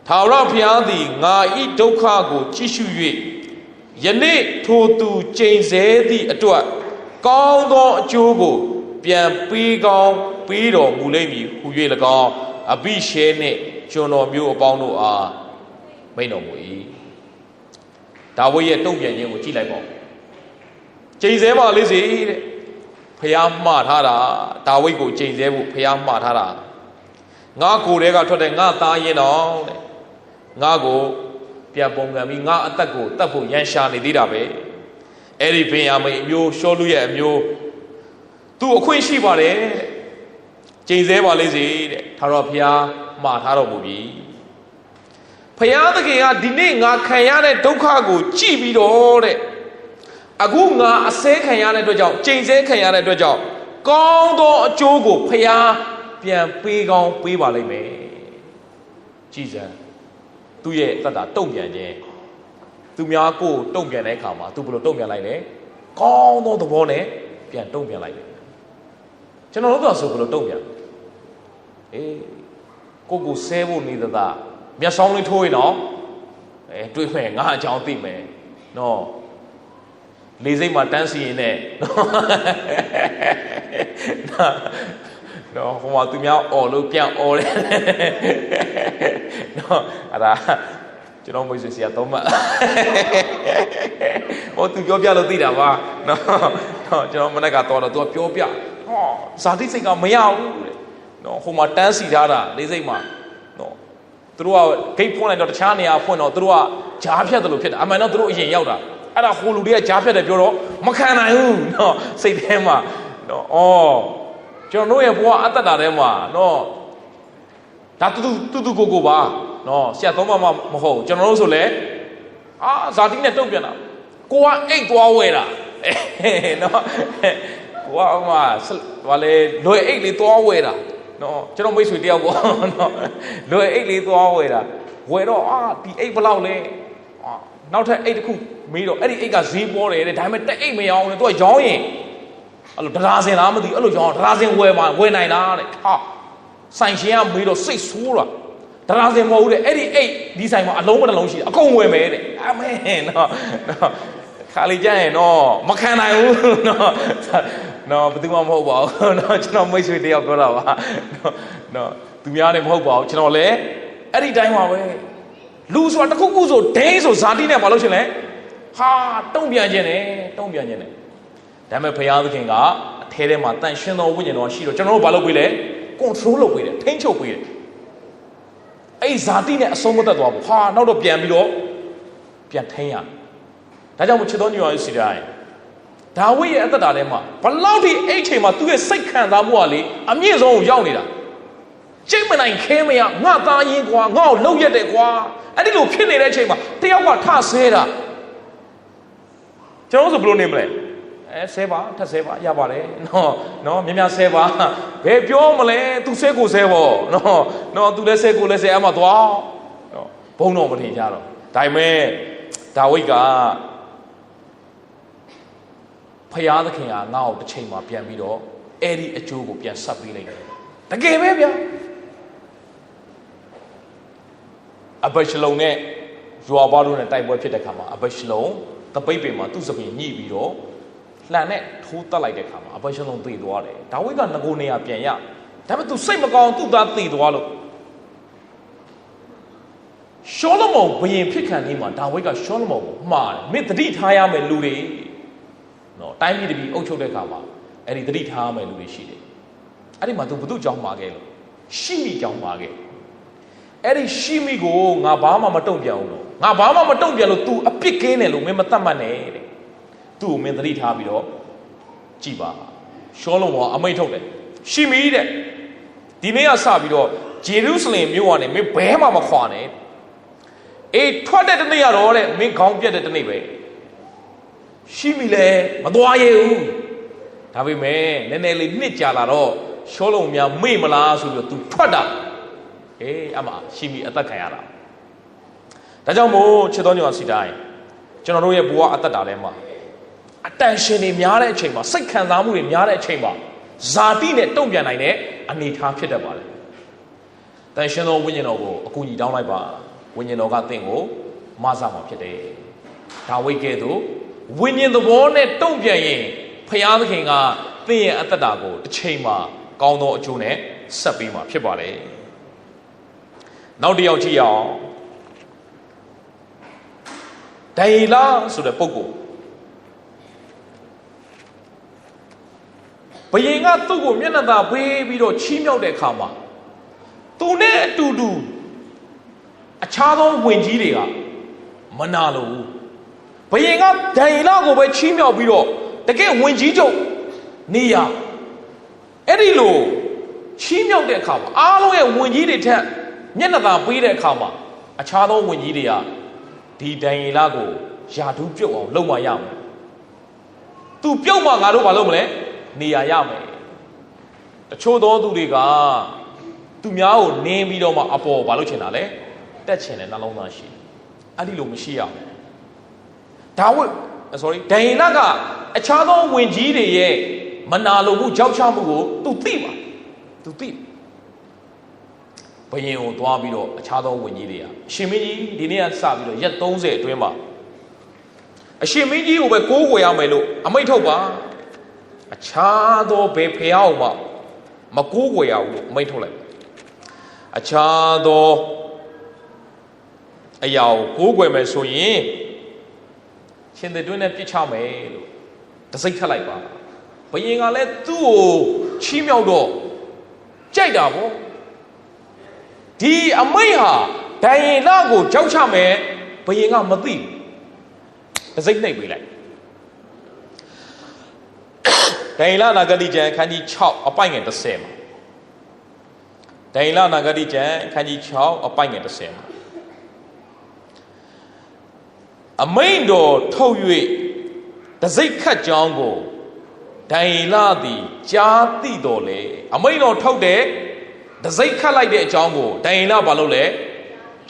ထာဝရဘုရားသည်ငါဤဒုက္ခကိုကြည့်ရှု၍ယနေ့ထိုသူကျိန်ဆဲသည့်အတွက်ကောင်းသောအကျိုးကိုပြန်ပေးကောင်းပေးတော်မူလိမ့်မည်ဟူ၍၎င်းအဘိရှဲနှင့်ကျွန်တော်မျိုးအပေါင်းတို့အားမိန့်တော်မူ၏ဒါဝိဒ်ရဲ့တုံ့ပြန်ခြင်းကိုကြည့်လိုက်ပါဦးကျိန်ဆဲပါလေစေတဲ့ဖျားမှားထားတာဒါဝိဒ်ကိုကျိန်ဆဲဖို့ဖျားမှားထားတာငါကိုယ်တည်းကထွက်တဲ့ငါသားရင်တော်တဲ့ငါကိုပြန်ပုံကံပြီးငါအသက်ကိုတတ်ဖို့ရန်ရှာနေသေးတာပဲအဲ့ဒီဗင်ယမိန်အမျိုးရှောလူရဲ့အမျိုးသူအခွင့်ရှိပါတယ်ကျိန်ဆဲပါလေစေတဲ့ထာဝရဘုရားမှားထားတော်မူပြီဘုရားသခင်ကဒီနေ့ငါခံရတဲ့ဒုက္ခကိုကြည့်ပြီးတော့တဲ့အခုငါအစဲခံရတဲ့အတွက်ကြောင့်ကျိန်ဆဲခံရတဲ့အတွက်ကြောင့်ကောင်းသောအကျိုးကိုဘုရားပြန်ပေးကောင်းပေးပါလိမ့်မယ်ကြည်စံသူ့ရဲ့အသက်တာတုံ့ပြန်ခြင်းသူများကိုတုံ့ပြန်တဲ့အခါမှာသူဘယ်လိုတုံ့ပြန်လိုက်လဲကောင်းသောသဘောနဲ့ပြန်တုံ့ပြန်လိုက်တယ်ကျွန်တော်တို့ကဆိုဘယ်လိုတုံ့ပြန်ကိုဆဲဖို့နေသလားမျက်စောင်းလေးထိုးရင်တော့တွေးမယ်ငါအကြောင်းသိမယ်နော်လေစိတ်မှာတန်းစီရင်နဲ့နော်ဟိုမှာသူများអော်လို့ပြန်អော်တယ်နော်အဲ့ဒါကျွန်တော်မိတ်ဆွေဆရာသုံးမှဟိုသူပြောပြလို့သိတာပါနော်ကျွန်တော်မနေ့ကတော့သူကပြောပြဇာတိစိတ်ကမရဘူးတဲ့နော်ဟိုမှာတန်းစီထားတာလေစိတ်မှာနော်သူတို့ကဂိတ်ဖွင့်လိုက်တော့တခြားနေရာဖွင့်တော့သူတို့ကဂျားဖြတ်တယ်လို့ဖြစ်တာအမှန်တော့သူတို့အရင်ရောက်တာအဲ့ဒါဟိုလူတွေကဂျားဖြတ်တယ်ပြောတော့မခံနိုင်ဘူးနော်စိတ်ထဲမှာနော်ကျွန်တော်တို့ရဲ့ဘဝအတ္တတာထဲမှာနော်ဒါတူကိုပါနော်ဆရာသုံးပါမဟုတ်ကျွန်တော်တို့ဆိုလဲဇာတိနဲ့တုံ့ပြန်တာကိုကအိတ်သွားဝဲတာနော်ကိုကဟိုလေလွယ်အိတ်လေးသွားဝဲတာနော်ကျွန်တော်မိတ်ဆွေတယောက်ပေါ့နော်လွယ်အိတ်လေးသွားဝဲတာဝဲတော့ဒီအိတ်ဘလောက်လဲ နောက်ထပ်အိတ်တစ်ခုမေးတော့အဲ့ဒီအိတ်ကဈေးပေါ်တယ်တဲ့ဒါပေမဲ့တက်အိတ်မရောင်းနဲ့သူကရောင်းရင်အဲ့လိုဒရာစင်လားမသိအဲ့လိုရောင်းဒရာစင်ဝယ်နိုင်လားတဲ့ဟာဆိုင်ရှင်ကမေးတော့စိတ်ဆိုးတာဒရာစင်မဟုတ်ဘူးတဲ့အဲ့ဒီအိတ်ဒီဆိုင်မှာအလုံးမတစ်လုံးရှိတယ်အကုန်ဝယ်မယ်တဲ့အမဲနော်ခါလေးကြရင်တော့မခံနိုင်ဘူးနော်ဘယ်သူမှမဟုတ်ပါဘူးနော်ကျွန်တော်မိတ်ဆွေတယောက်ပြောတာပါနော်သူများလည်းမဟုတ်ပါဘူးကျွန်တော်လည်းအဲ့ဒီတိုင်းပါပဲလူဆိုတာတစ်ခုခုဆိုဒိန်းဆိုဇာတိနဲ့မလုပ်ချင်လဲဟာတုံ့ပြန်ခြင်းနဲ့ဒါပေမဲ့ဘုရားသခင်ကအထဲထဲမှာတန်ရှင်းသောဝိညာဉ်တော်ရှိတော့ကျွန်တော်တို့ဘာလုပ်ပေးလဲ control လုပ်ပေးတယ်ထိန်းချုပ်ပေးတယ်အဲ့ဇာတိနဲ့အဆုံးမသက်သွားဘူးဟာနောက်တော့ပြန်ပြီးတော့ပြန်ထိန်းရဒါကြောင့်မို့ချစ်တော်ညီတော်ရဲ့စီတိုင်းဒါဝိရဲ့အသက်တာထဲမှာဘလောက်ထိအဲ့ချိန်မှာသူ့ရဲ့စိတ်ခံစားမှုကလေအမြင့်ဆုံးကိုရောက်နေတာကျိတ်မနိုင်ခဲမရငါသားရင်ကွာငါ့ကိုလှုပ်ရက်တယ်ကွာအဲ့ဒီလိုဖြစ်နေတဲ့အချိန်မှာတယောက်ကထဆဲတာကျွန်တော်ဆိုဘယ်လိုနေမလဲဆဲပါထပ်ဆဲပါရပါတယ်နော်မြဆဲပါဘယ်ပြောမလဲ तू ဆဲကိုဆဲပေါ့နော် तू လည်းဆဲကိုလည်းဆဲအမှသွားနော်ဘုံတော့မထင်ကြတော့ဒါပေမဲ့ဒါဝိဒ်ကဖယားသခင်ကငါ့ကိုတစ်ချိန်မှာပြန်ပြီးတော့အဲ့ဒီအကျိုးကိုပြန်ဆက်ပေးလိုက်တယ်တကယ်ပဲဗျာအဘရှလုံနဲ့ယွာဘာတို့နဲ့တိုက်ပွဲဖြစ်တဲ့ခါမှာအဘရှလုံတပိတ်ပင်မှာသူ့စပင်ညှိပြီးတော့လှန်နဲ့ထိုးတက်လိုက်တဲ့ခါမှာအဘရှလုံသေသွားတယ်ဒါဝိဒ်ကငကိုနေရပြန်ရဒါပေမဲ့ तू စိတ်မကောင်းသူ့သားသေသွားလို့ရှောလမုန်ဘုရင်ဖြစ်ခံနေမှာဒါဝိဒ်ကရှောလမုန်ကိုမှားတယ်မင်းသတိထားရမယ်လူတွေနော်တိုင်းပြည်တပြည်အုပ်ချုပ်တဲ့ခါမှာအဲ့ဒီသတိထားရမယ်လူတွေရှိတယ်အဲ့ဒီမှာ तू ဘု து ကြောင်းမှာခဲ့လို့ရှိမိကြောင်းမှာခဲ့အဲ့ဒီရှိမိကိုငါဘာမှမတုံ့ပြန်ဘူးလို့ငါဘာမှမတုံ့ပြန်လို့ तू အပြစ်ကင်းတယ်လို့မင်းမသတ်မှတ်နဲ့တဲ့သူ့ကိုမင်းသတိထားပြီးတော့ကြည်ပါရှောလမုန်ကအမိန့်ထုတ်တယ်ရှိမိတဲ့ဒီနေ့ကစပြီးတော့ဂျေရုဆလင်မြို့ကနေမင်းဘဲမှမခွာနဲ့အေးထွက်တဲ့တနေ့ရတော့တဲ့မင်းခေါင်းပြက်တဲ့တနေ့ပဲရှိမိလဲမသွားရဘူးဒါပေမဲ့နည်းနည်းလေးနှစ်ကြာလာတော့ရှောလမုန်များမေ့မလားဆိုပြီးတော့ तू ထွက်တာအေးအမရှိမိအသက်ခံရတာဒါကြောင့်မို့ချစ်တော်ညောင်စီတိုင်းကျွန်တော်တို့ရဲ့ဘဝအသက်တာထဲမှာအတန်ရှင်တွေများတဲ့အချိန်မှာစိတ်ခံစားမှုတွေများတဲ့အချိန်မှာဇာတိနဲ့တုံ့ပြန်နိုင်တဲ့အနေအထားဖြစ်တတ်ပါတယ်တန်ရှင်သောဝိညာဉ်တော်ကိုအကူအညီတောင်းလိုက်ပါဝိညာဉ်တော်ကသင်ကိုမဆာမှာဖြစ်တယ်ဒါဝိဒ်ကဲ့သို့ဝိညာဉ်သဘောနဲ့တုံ့ပြန်ရင်ဖယားသခင်ကသင်ရဲ့အသက်တာကိုတစ်ချိန်မှာကောင်းသောအကျိုးနဲ့ဆက်ပေးမှာဖြစ်ပါတယ်နောက်တစ်ယောက်ကြည့်အောင်ဒိုင်လာဆိုတဲ့ပုဂ္ဂိုလ်ဘုရင်ကသူ့ကိုမျက်နှာသာပေးပြီးတော့ချီးမြှောက်တဲ့အခါမှာသူနဲ့အတူတူအခြားသောဝင်ကြီးတွေကမနာလို့ဘုရင်ကဒိုင်လာကိုပဲချီးမြှောက်ပြီးတော့တကယ်ဝင်ကြီးချုပ်နေရအဲ့ဒီလိုချီးမြှောက်တဲ့အခါမှာအားလုံးရဲ့ဝင်ကြီးတွေထက်မျက်နှာသာပေးတဲ့အခါမှာအခြားသောဝင်ကြီးတွေကဒီဒိုင်လာကိုယာဒူးပြုတ်အောင်လုပ်မှရမယ်သူပြုတ်မှငါတို့မလုပ်မလဲနေရရမယ်တချို့သောသူတွေကသူများကိုနင်းပြီးတော့မှအပေါ်ဘာလို့ချင်တာလဲတက်ချင်တဲ့နှလုံးသားရှိအဲ့ဒီလိုမရှိရဘူးဒါဝိဒ် sorry ဒိုင်လာကအခြားသောဝင်ကြီးတွေရဲ့မနာလိုမှုကြောက်ချမှုကိုသူသိပါသူသိဘုရင်ကိုသွားပြီးတော့အခြားသောဝင်ကြီးတွေကအရှင်မင်းကြီးဒီနေ့ကစပြီးတော့ရက်30အတွင်းမှာအရှင်မင်းကြီးကိုပဲကိုးကွယ်ရမယ်လို့အမိန့်ထုတ်ပါအခြားသောဘယ်ဖျားမှမကိုးကွယ်ရဘူးလို့အမိန့်ထုတ်လိုက်အခြားသောအရာကိုကိုးကွယ်မယ်ဆိုရင်ရှင်သေတွင်းနဲ့ပြစ်ချမယ်လို့တစိမ့်ထက်လိုက်ပါဘုရင်ကလည်းသူ့ကိုချီးမြှောက်တော့ကြိုက်တာပေါ့ဒီအမိန့်ဟာဒိုင်လာကိုကြောက်ချမယ်ဘုရင်ကမသိတစိမ့်နှိပ်ပေးလိုက်ဒိုင်လာနာဂတိကျမ်းခန်းကြီး6အပိုင်ငယ်30မှာဒိုင်လာနာဂတိကျမ်းခန်းကြီး6အပိုင်ငယ်30မှာအမိန့်တော်ထုတ်၍တစိမ့်ခတ်ကြောင်းကိုဒိုင်လာသည်ကြားသိတော်လေအမိန့်တော်ထုတ်တဲ့တစိမ့်ခတ်လိုက်တဲ့အကြောင်းကိုဒိုင်လာဘာလို့လဲ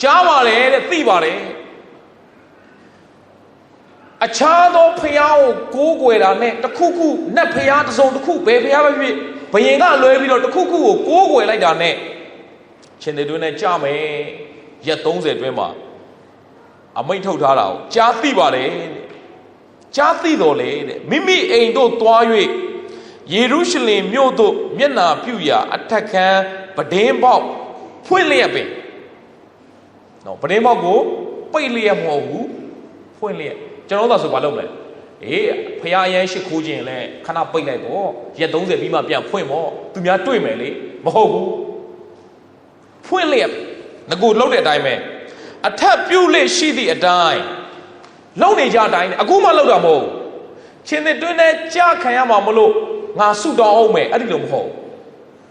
ကြားပါတယ်တဲ့သိပါတယ် အခြားသောဖျားကိုကိုးကွယ်တာနဲ့တခုခုနတ်ဖျားတစ်စုံတစ်ခုဘယ်ဖျားပဲဖြစ်ဘယင်ကလွဲပြီးတော့တခုခုကိုကိုးကွယ်လိုက်တာနဲ့ရှင်တွေတွင်နဲ့ကြမယ်ရက်30အတွင်းမှာအမိန့်ထုတ်ထားတာကိုကြားသိပါတယ်ကြားသိတော်လေတဲ့မိမိအိမ်တို့သွား၍ယေရုရှလင်မြို့သို့မျက်နာပြုရာအထက်ခန်းပဒင်းပေါက်ဖွင့်လျက်ပင်နော်ပဒင်းပေါက်ကိုပိတ်လျက်မဟုတ်ဘူးဖွင့်လျက်ကျွန်တော်တို့ဆိုဘာလုပ်မလဲဖျားအရန်ရှိခိုးခြင်းလဲခဏပိတ်လိုက်ပေါ့ရက်30ပြီးမှပြန်ဖွင့်ပေါ့သူများတွေ့မယ်လေမဟုတ်ဘူးဖွင့်လျက်ငကိုလှုပ်တဲ့အတိုင်းပဲအထက်ပြုလေရှိသည့်အတိုင်းလုံနေကြအတိုင်းအခုမှလောက်တာမဟုတ်ရှင်သစ်တွင်းနဲ့ကြာခံရမှာမလို့ငါဆုတောင်းအောင်မယ်အဲ့ဒီလိုမဟုတ်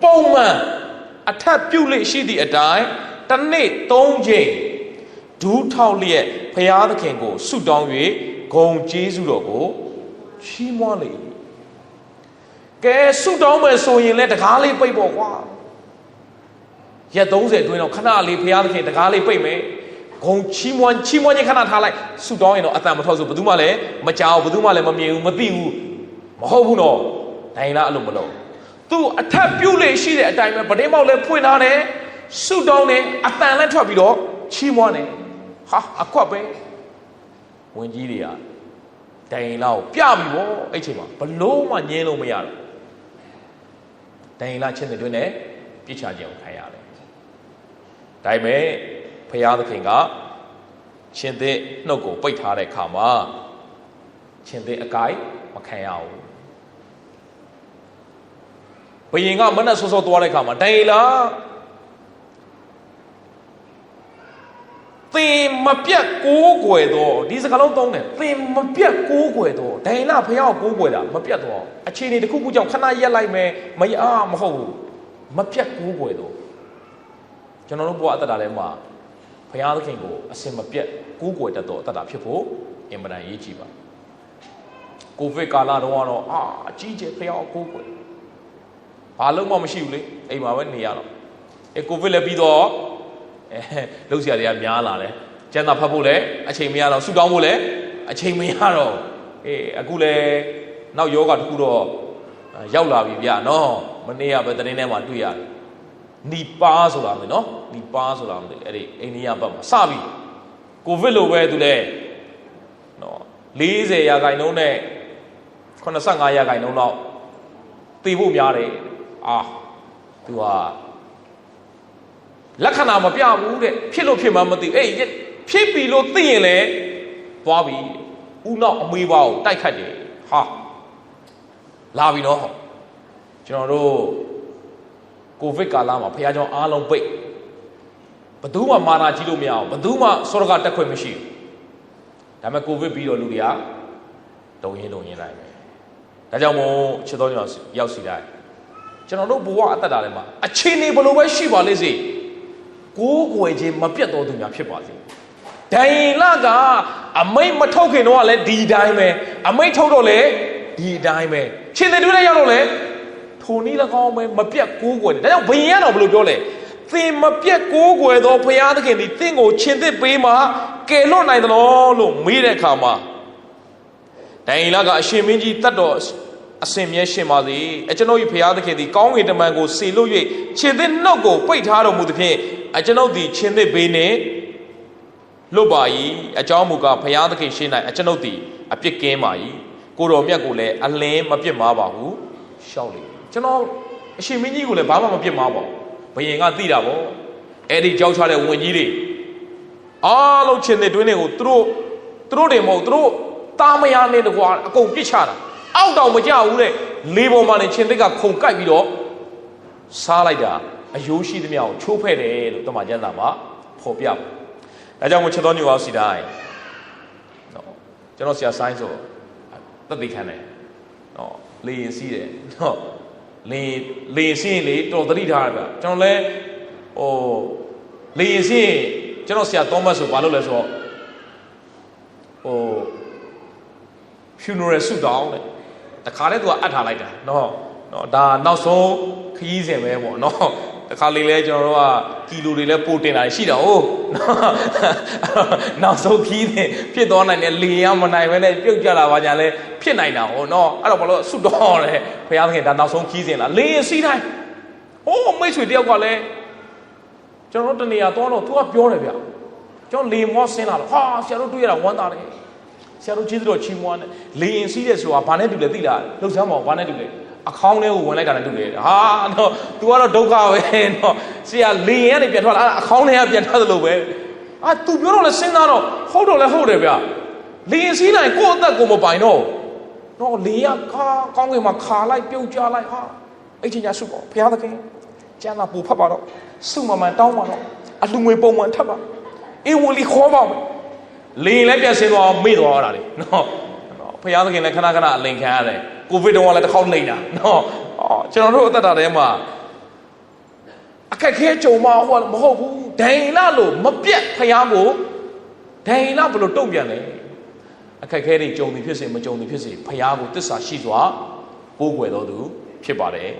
ပုံမှန်အထက်ပြုလေရှိသည့်အတိုင်းတစ်နေ့3ချိန်ဒူးထောက်လျက်ဘုရားသခင်ကိုဆုတောင်း၍ဂုဏ်ကျေးဇူးတော်ကိုချီးမွမ်းလေကဲဆုတောင်းမယ်ဆိုရင်လည်းတကားလေးပိတ်ပေါ့ကွာရက်30အတွင်းတော့ခဏလေးဘုရားသခင်တကားလေးပိတ်မယ်ဂုံချီးမွမ်းခြင်းခဏထားလိုက်ဆုတောင်းရင်တော့အတန်မထွက်ဆိုဘယ်သူမှလည်းမကြောက်ဘယ်သူမှလည်းမမြင်ဘူးမသိဘူးမဟုတ်ဘူးနော်ဒိုင်လားအဲ့လိုမလုပ်သူအထက်ပြုတ်လေရှိတဲ့အတိုင်းပဲဗတင်းပေါက်လည်းဖွင့်ထားတယ်ဆုတောင်းတယ်အတန်လည်းထွက်ပြီးတော့ချီးမွမ်းတယ်ဟာအကွက်ပဲဝင်ကြီးတွေကဒိုင်လားကိုပြပြီဗောအဲ့ချိန်မှာဘလို့မှငင်းလို့မရတော့ဒိုင်လားချင်းတွေနဲ့ပြစ်ချခြင်းကိုခံရတယ်ဒါပေမဲ့ဖျားသခင်ကရှင်သစ်နှုတ်ကိုပိတ်ထားတဲ့အခါမှာရှင်သစ်အကိုက်မခံရဘူးဘယင်ကမနဲ့စောစောသွားတဲ့အခါမှာဒိုင်လားသင်မပြတ်ကိုးကွယ်တော့ဒီစကားလုံးသုံးတယ်သင်မပြတ်ကိုးကွယ်တော့ဒိုင်လားဖျားကိုကိုးကွယ်တာမပြတ်တော့အခြေအနေတစ်ခုခုကြောင့်ခဏရက်လိုက်မယ်မရမဟုတ်ဘူးမပြတ်ကိုးကွယ်တော့ကျွန်တော်တို့ဘဝအသက်တာထဲမှာဘုရားသခင်ကိုအစင်မပြတ်ကိုးကွယ်တတ်သောအသက်တာဖြစ်ဖို့အင်မတန်ရေးကြည့်ပါကိုဗစ်ကာလတုန်းကတော့အကြီးကျယ်ဘုရားကိုးကွယ်ဘာလို့မှမရှိဘူးလေအိမ်မှာပဲနေရတော့ကိုဗစ်လည်းပြီးတော့လှုပ်ရှားတွေကများလာတယ်ကျန်တာဖတ်ဖို့လည်းအချိန်မရတော့ဆူတောင်းဖို့လည်းအချိန်မရတော့အခုလည်းနောက်ယောဂတစ်ခုတော့ရောက်လာပြီဗျာနော်မနေ့ကပဲသတင်းထဲမှာတွေ့ရတယ်နီပါဆိုတာမသိနော်နီပါဆိုတာမသိအဲ့ဒီအိန္ဒိယဘက်မှာစပြီကိုဗစ်လိုပဲသူလဲနော်40%နဲ့85%လောက်တည်ဖို့များတယ်သူကလက္ခဏာမပြဘူးတဲ့ဖြစ်လို့ဖြစ်မှမသိဖြစ်ပြီလို့သိရင်လည်းသွားပြီဥနောက်အမေးပါကိုတိုက်ခတ်တယ်ဟာလာပြီနော်ကျွန်တော်တို့ကိုဗစ်ကာလမှာဘုရားကျောင်းအားလုံးပိတ်ဘယ်သူမှမာနာကြီးလို့မရအောင်ဘယ်သူမှစောရကတက်ခွင့်မရှိဘူးဒါပေမဲ့ကိုဗစ်ပြီးတော့လူတွေကတုံရင်လိုက်မယ်ဒါကြောင့်မို့ချစ်တော်ညောင်ရောက်စီတိုင်းကျွန်တော်တို့ဘဝအသက်တာထဲမှာအခြေအနေဘယ်လိုပဲရှိပါလိမ့်စေကိုးကွယ်ခြင်းမပြတ်တော်သူများဖြစ်ပါစေဒိုင်လကအမိတ်မထုတ်ခင်တော့လည်းဒီတိုင်းပဲအမိတ်ထုတ်တော့လည်းဒီတိုင်းပဲရှင်တွေတွေ့တဲ့ရောက်တော့လည်းထိုနည်း၎င်းပဲမပြတ်ကိုးကွယ်တယ်ဒါကြောင့်ဘယင်ကတော့ဘယ်လိုပြောလဲသင်မပြတ်ကိုးကွယ်သောဘုရားသခင်သည်သင်ကိုရှင်သစ်ပေးမှကယ်လွတ်နိုင်သလားလို့မေးတဲ့အခါမှာဒိုင်လကအရှင်မင်းကြီးတတ်တော်အစင်မြဲရှင်ပါစေကျွန်ုပ်၏ဘုရားသခင်သည်ကောင်းကင်တမန်ကိုစေလွတ်၍ရှင်သစ်နှုတ်ကိုပိတ်ထားတော်မူသဖြင့်ကျွန်ုပ်သည်ရှင်သစ်ဘေးနှင့်လွတ်ပါ၏အကြောင်းမူကားဘုရားသခင်ရှင်း၌ကျွန်ုပ်သည်အပြစ်ကင်းပါ၏ကိုတော်မြတ်ကိုလည်းအလင်းမပြစ်မှားပါဟုရှောက်လေကျွန်တော်အရှင်မင်းကြီးကိုလည်းဘာမှမပြစ်မှားပါဘူးဘယင်ကသိတာပေါ့အဲ့ဒီကြောက်ချတဲ့ဝင်ကြီးတွေအားလုံးချင်းတွေတွင်းတွေကိုသူတို့တွေမဟုတ်သူတို့တာမယာနဲ့တကွာအကုန်ပြစ်ချတာအောက်တောင်မကြဘူးတဲ့လေပေါ်မှာနေချင်းတွေကခုန်ကိုက်ပြီးတော့စားလိုက်တာအယိုးရှိသမျှကိုချိုးဖဲ့တယ်လို့တမန်ကျမ်းစာမှာဖော်ပြပါဒါကြောင့်ချစ်တော်ညောင်စီတိုင်းနော်ကျွန်တော်ဆရာဆိုင်းဆိုသက်သေခံတယ်နော်လေရင်စီးတယ်နော်လေရင်စီးလေတော်သတိထားတာကျွန်တော်လဲလေရင်စီးကျွန်တော်ဆရာသောမတ်ဆိုဘာလုပ်လဲဆိုတော့funeral ဆုတောင်းတယ်တခါလဲသူကအပ်ထားလိုက်တာနော်ဒါနောက်ဆုံးခရီးစဉ်ပဲပေါ့နော် တခါလေလဲကျွန်တော်တို့ကကီလိုတွေလဲပိုတင်တာရှိတာဟုတ်နောက်ဆုံးခီးနေဖြစ်သွားနိုင်တယ်လေရမနိုင်ပဲနဲ့ပြုတ်ကြတာပါညာလဲဖြစ်နိုင်တာဟုတ်နော်အဲ့တော့ဘာလို့ဆွတ်တော်လဲဘုရားသခင်ဒါနောက်ဆုံးခီးစဉ်လားလေရင်စီးတိုင်းဟိုးမိတ်ဆွေတယောက်ကလည်းကျွန်တော်တို့တနေရာသွားတော့သူကပြောတယ်ဗျကျွန်တော်လေမောဆင်းလာတော့ဟာဆရာတို့တွေ့ရတာဝမ်းသာတယ်ဆရာတို့ကျေးဇူးတော်ချီးမွမ်းတယ်လေရင်စီးတဲ့ဆိုတာဘာနဲ့တူလဲသိလားလှုပ်ရှားမအောင်ဘာနဲ့တူလဲအခေါင်းထဲကိုဝင်လိုက်တာနဲ့တူတယ်ဟာတော့ तू ကတော့ဒုက္ခပဲတော့ဆရာလေရင်ကနေပြန်ထွက်လာအခေါင်းထဲကပြန်ထွက်သလိုပဲतू ပြောတော့လဲစဉ်းစားတော့ဟုတ်တော့လဲဟုတ်တယ်ဗျလေရင်စီးလိုက်ကိုယ့်အသက်ကိုမပိုင်တော့လေရကောင်းကင်မှာခါလိုက်ပြုတ်ကြလိုက်ဟာအဲ့ချိန်ကျဆုပေါ့ဘုရားသခင်ကျမ်းစာပူဖတ်ပါတော့ဆုမမှန်တောင်းပါတော့အလှငွေပုံမှန်ထပ်ပါအေးဝင်လီခေါ်ပါမယ်လေရင်လည်းပြန်ဆင်းသွားမေ့သွားတာလေနော်ဘုရားသခင်လည်းခဏခဏအလိန်ခံရတယ်ကိုဗစ်တုန်းကလည်းတစ်ခေါက်နေတာနော်ကျွန်တော်တို့အသက်တာထဲမှာအခက်ခဲကြုံမှာဟောမဟုတ်ဘူးဒိုင်လာလို့မပြတ်ဖျားကိုဒိုင်လာဘလို့တုံ့ပြန်လဲအခက်ခဲတွေကြုံသည်ဖြစ်စေမကြုံသည်ဖြစ်စေဖျားကိုတစ္ဆာရှိစွာပိုးကွယ်တော်သူဖြစ်ပါတယ်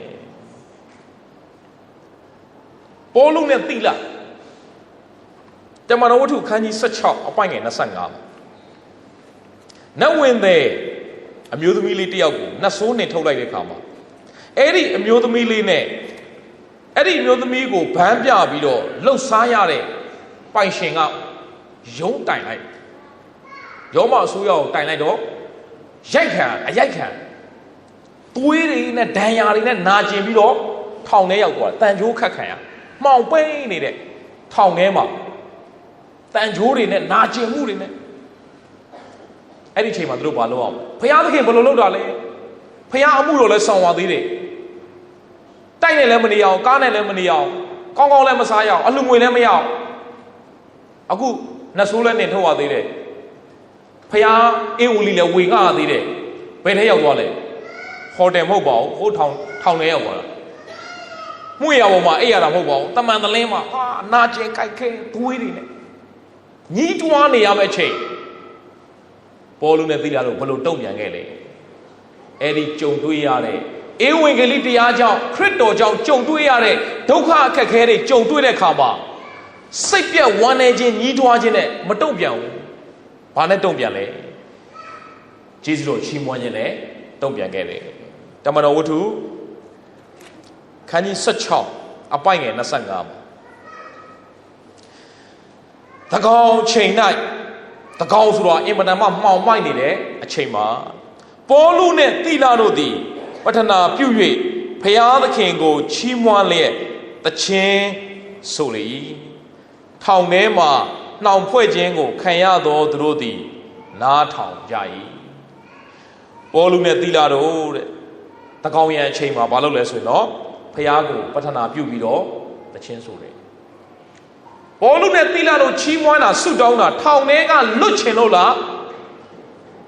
ပေါလုနဲ့တိလတမန်တော်ဝတ္ထုခန်းကြီး16အပိုင်းငယ်25နတ်ဝင်တဲ့အမျိုးသမီးလေးတယောက်ကိုနတ်ဆိုးနဲ့ထုတ်လိုက်တဲ့အခါမှာအဲ့ဒီအမျိုးသမီးလေးနဲ့အဲ့ဒီအမျိုးသမီးကိုဗန်းပြပြီးတော့လှုပ်ရှားရတဲ့ပိုင်ရှင်ကရုံးတိုင်လိုက်ရောမအစိုးရကိုတိုင်လိုက်တော့အရိုက်ခံသွေးတွေနဲ့ဒဏ်ရာတွေနဲ့နာကျင်ပြီးတော့ထောင်ထဲရောက်သွားတယ်တန်ကြိုးခတ်ခံရမှောင်ပိန်းနေတဲ့ထောင်ထဲမှာတန်ကြိုးတွေနဲ့နာကျင်မှုတွေနဲ့အဲ့ဒီချိန်မှာသူတို့ဘာလုပ်အောင်ဘုရားသခင်ဘယ်လိုလုပ်တာလဲဘုရားအမှုတော်လဲဆောင်ပါသေးတယ်တိုက်နဲ့လည်းမနေအောင်ကားနဲ့လည်းမနေအောင်ကောင်းကောင်းလည်းမစားရအောင်အလှငွေလည်းမရအောင်အခုနတ်ဆိုးလည်းနေထုတ်ရသေးတယ်ဘုရားအေးဝလီလည်းဝေငှရသေးတယ်ဘယ်ထဲရောက်သွားလဲဟိုတယ်မဟုတ်ပါဘူးဟိုထောင်ထဲရောက်သွားတာမှုရပေါ်မှာအိပ်ရတာမဟုတ်ပါဘူးတမန်တလင်းမှာဟာနာကျင်ကြိုက်ခဲသွေးတွေနဲ့ညီးတွားနေရမယ့်အချိန်ပေါလုနဲ့သိလာလို့ဘလို့တုံ့ပြန်ခဲ့လေအဲ့ဒီကြုံတွေ့ရတဲ့ဧဝံဂေလိတရားကြောင့်ခရစ်တော်ကြောင့်ကြုံတွေ့ရတဲ့ဒုက္ခအခက်ခဲတွေကြုံတွေ့တဲ့အခါမှာစိတ်ပြတ်ဝမ်းနည်းခြင်းညီးတွားခြင်းနဲ့မတုံ့ပြန်ဘူးဘာနဲ့တုံ့ပြန်လဲကျေးဇူးတော်ချီးမွမ်းခြင်းနဲ့တုံ့ပြန်ခဲ့တယ်တမန်တော်ဝတ္ထုခန်းကြီး16အပိုင်းငယ်25မှာတကောင်ချိန်၌တကောင်ဆိုတာအင်မတန်မှမှောင်မိုက်နေတဲ့အချိန်မှာပေါလုနဲ့တိလတို့သည်ပဌနာပြု၍ဖျားသခင်ကိုချီးမွမ်းလျက်တခြင်းဆိုလေ၏ထောင်ထဲမှာနှောင်ဖွဲ့ခြင်းကိုခံရသောသူတို့သည်နားထောင်ကြ၏ပေါလုနဲ့တိလတို့တဲ့တကောင်ရံအချိန်မှာဘာလုပ်လဲဆိုရင်တော့ဖျားကိုပဌနာပြုပြီးတော့တခြင်းဆိုတယ်ပေါလုနဲ့တိလတို့ချီးမွမ်းတာဆုတောင်းတာထောင်ထဲကလွတ်ချင်လို့လား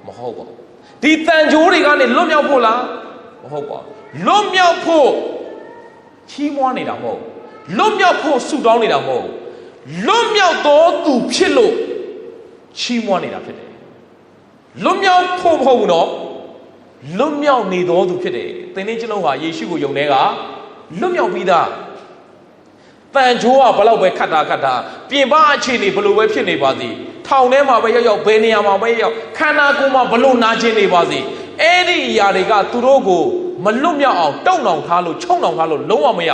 မဟုတ်ပါဘူးဒီတန်ကြိုးတွေကနေလွတ်မြောက်ဖို့လားမဟုတ်ပါဘူးလွတ်မြောက်ဖို့ချီးမွမ်းနေတာမဟုတ်လွတ်မြောက်ဖို့ဆုတောင်းနေတာမဟုတ်လွတ်မြောက်တော်သူဖြစ်လို့ချီးမွမ်းနေတာဖြစ်တယ်လွတ်မြောက်ဖို့မဟုတ်ဘူးနော်လွတ်မြောက်နေတော်သူဖြစ်တယ်သင်္နေ့ကျွန်တော်ဟာယေရှုကိုယုံတဲ့ကလွတ်မြောက်ပြီးသားတန်ကြိုးကဘလောက်ပဲခတ်တာပြင်ပအခြေအနေဘလို့ပဲဖြစ်နေပါသည်ထောင်ထဲမှာပဲရောက်ဘယ်နေရာမှာပဲရောက်ခန္ဓာကိုယ်မှာဘလို့နာကျင်နေပါစေအဲ့ဒီအရာတွေကသူတို့ကိုမလွတ်မြောက်အောင်တုံ့နှောင်ထားလို့ချုံနှောင်ထားလို့လုံးဝမရ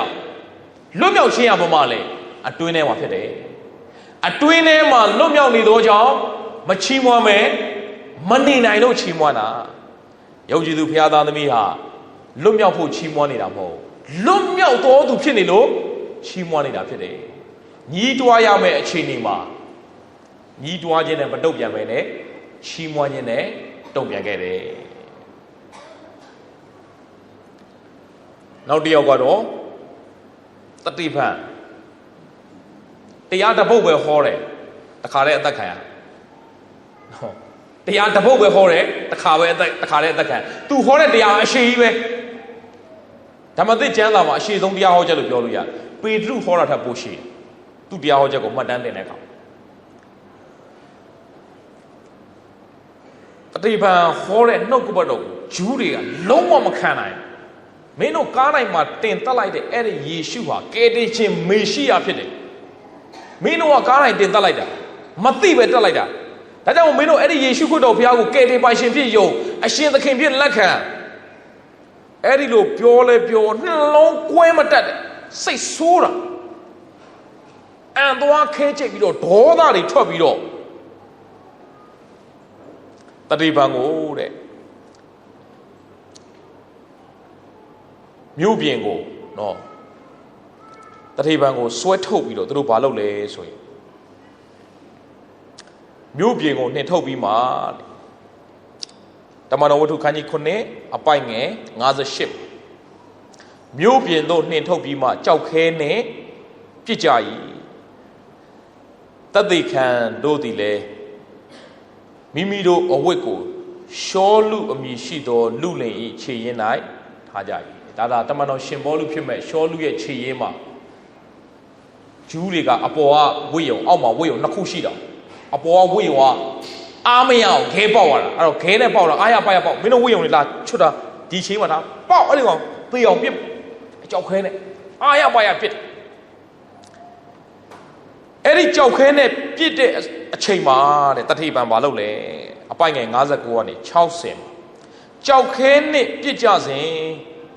လွတ်မြောက်ခြင်းရပါမလဲအတွင်းထဲမှာဖြစ်တယ်အတွင်းထဲမှာလွတ်မြောက်နေသောကြောင့်မချီးမွမ်းမယ်မနေနိုင်လို့ချီးမွမ်းတာယုံကြည်သူဖခင်သားသမီးဟာလွတ်မြောက်ဖို့ချီးမွမ်းနေတာမဟုတ်လွတ်မြောက်တော်သူဖြစ်နေလို့ချီးမွမ်းနေတာဖြစ်တယ်ညီးတွားရမယ့်အခြေအနေမှာညီးတွားခြင်းနဲ့မတုံ့ပြန်ပဲနဲ့ချီးမွမ်းခြင်းနဲ့တုံ့ပြန်ခဲ့တယ်နောက်တစ်ယောက်ကတော့တတိဖန်တရားတစ်ပုဒ်ပဲဟောတယ်တခါတည်းအသက်ခံရတရားတစ်ပုဒ်ပဲဟောတယ်တခါတည်းအသက်ခံသူဟောတဲ့တရားအရှိကြီးပဲဓမ္မသစ်ကျမ်းစာမှာအရှိဆုံးတရားဟောချက်လို့ပြောလို့ရတယ်ပေတရုဟောတာထက်ပိုရှိတယ်သူတရားဟောချက်ကိုမှတ်တမ်းတင်တဲ့အခါတတိပံဟောတဲ့နှုတ်ကပတ်တော်ဂျူးတွေကလုံးဝမခံနိုင် မင်းတို့ကားတိုင်းမှာတင်တက်လိုက်တဲ့အဲ့ဒီယေရှုဟာကယ်တင်ရှင်မေရှိယဖြစ်တယ်မင်းတို့ကကားတိုင်းတင်တက်လိုက်တာမသိပဲတက်လိုက်တာဒါကြောင့်မင်းတို့အဲ့ဒီယေရှုခရစ်တော်ဘုရားကိုကယ်တင်ပိုင်ရှင်ဖြစ်ယုံအရှင်သခင်ဖြစ်လက်ခံအဲ့ဒီလိုပြောလဲပြောနှလုံးကွဲမတတ်တဲ့စိတ်ဆိုးတာအန်သွားခဲချိတ်ပြီးတော့ဒေါသတွေထွက်ပြီးတော့တတိပံကိုတဲ့မြို့ပြင်ကိုနော်တတိပံကိုဆွဲထုတ်ပြီးတော့သူတို့ဘာလုပ်လဲဆိုရင်မြို့ပြင်ကိုနှင်ထုတ်ပြီးမှတမန်တော်ဝတ္ထုခန်းကြီး9အပိုက်ငယ်58မြို့ပြင်သို့နှင်ထုတ်ပြီးမှကြောက်ခဲနဲ့ပြစ်ကြ၏တသိခံတို့သည်လည်းမိမိတို့အဝတ်ကိုရှောလူအမည်ရှိသောလူလင်၏ခြေရင်း၌ထားကြ၏ဒါတမန်တော်ရှင်ဘောလူဖြစ်မဲ့ရှောလူရဲ့ခြေရင်းမှာဂျူးတွေကအပေါ်ကဝိယုံအောက်မှာဝိယုံနှစ်ခုရှိတာအပေါ်ကဝိယုံကအားမရအောင်ခဲပေါက်ရတာအဲ့တော့ခဲနဲ့ပေါက်တာအားရပါရပေါက်မင်းတို့ဝိယုံတွေလာချွတ်တာဒီချိန်မှာဒါပေါက်အဲ့ဒီကောင်သေအောင်ပြစ်အကြောက်ခဲနဲ့အားရပါရပြစ်အဲ့ဒီကြောက်ခဲနဲ့ပြစ်တဲ့အချိန်မှာတဲ့တတိပံဘာလုပ်လဲအပိုင်ငယ်59ကနေ60ကြောက်ခဲနဲ့ပြစ်ကြစဉ်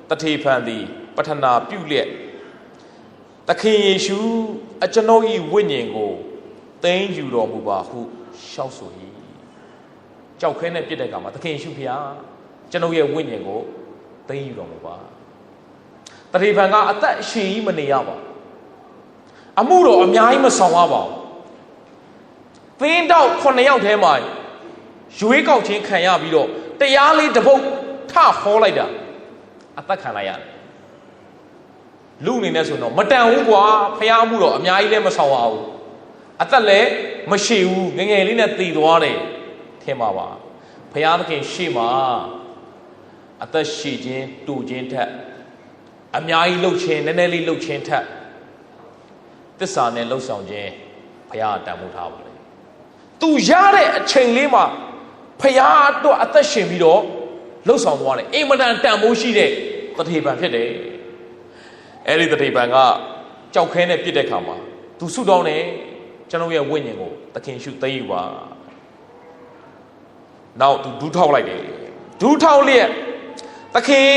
တတိပံသည်ပထနာပြုလျက်သခင်ယေရှုအကျွန်ုပ်၏ဝိညာဉ်ကိုသိမ်းယူတော်မူပါဟုရှောက်ဆို၏ကြောက်ခဲနဲ့ပြစ်တဲ့အခါမှာသခင်ယေရှုဖျားကျွန်ုပ်ရဲ့ဝိညာဉ်ကိုသိမ်းယူတော်မူပါတတိပံကအသက်အရှင်ကြီးမနေရပါအမှုတော်အများကြီးမဆောင်ရပါဘူးသင်းတောက်9ယောက်ထဲမှာရွေးကောက်ခြင်းခံရပြီးတော့တရားလေးတစ်ပုဒ်ထဟောလိုက်တာအသက်ခံလိုက်ရတယ်လူအနေနဲ့ဆိုတော့မတန်ဘူးကွာဖះမှုတော့အများကြီးလည်းမဆောင်ရဘူးအသက်လည်းမရှိဘူးငငယ်လေးနဲ့တည်သွားတယ်ထင်ပါပါဖះသခင်ရှေ့မှာအသက်ရှိခြင်းတူခြင်းထက်အများကြီးလှုပ်ခြင်းနည်းနည်းလေးလှုပ်ခြင်းထက်သစ္စာနဲ့လှုပ်ဆောင်ခြင်းဖះတန်ဖိုးထားပါလေသူရတဲ့အချိန်လေးမှာဖះအတွက်အသက်ရှင်ပြီးတော့လှုပ်ဆောင်သွားတယ်အိမ်မတန်တန်ဖိုးရှိတဲ့တထေပံဖြစ်တယ်အဲ့ဒီတထေပံကကြောက်ခဲနဲ့ပြစ်တဲ့ခါမှာသူဆုတောင်းတယ်ကျွန်တော်ရဲ့ဝိညာဉ်ကိုသခင်ရှုသိမ်းယူပါနောက်သူဒူးထောက်လိုက်တယ်ဒူးထောက်လျက်သခင်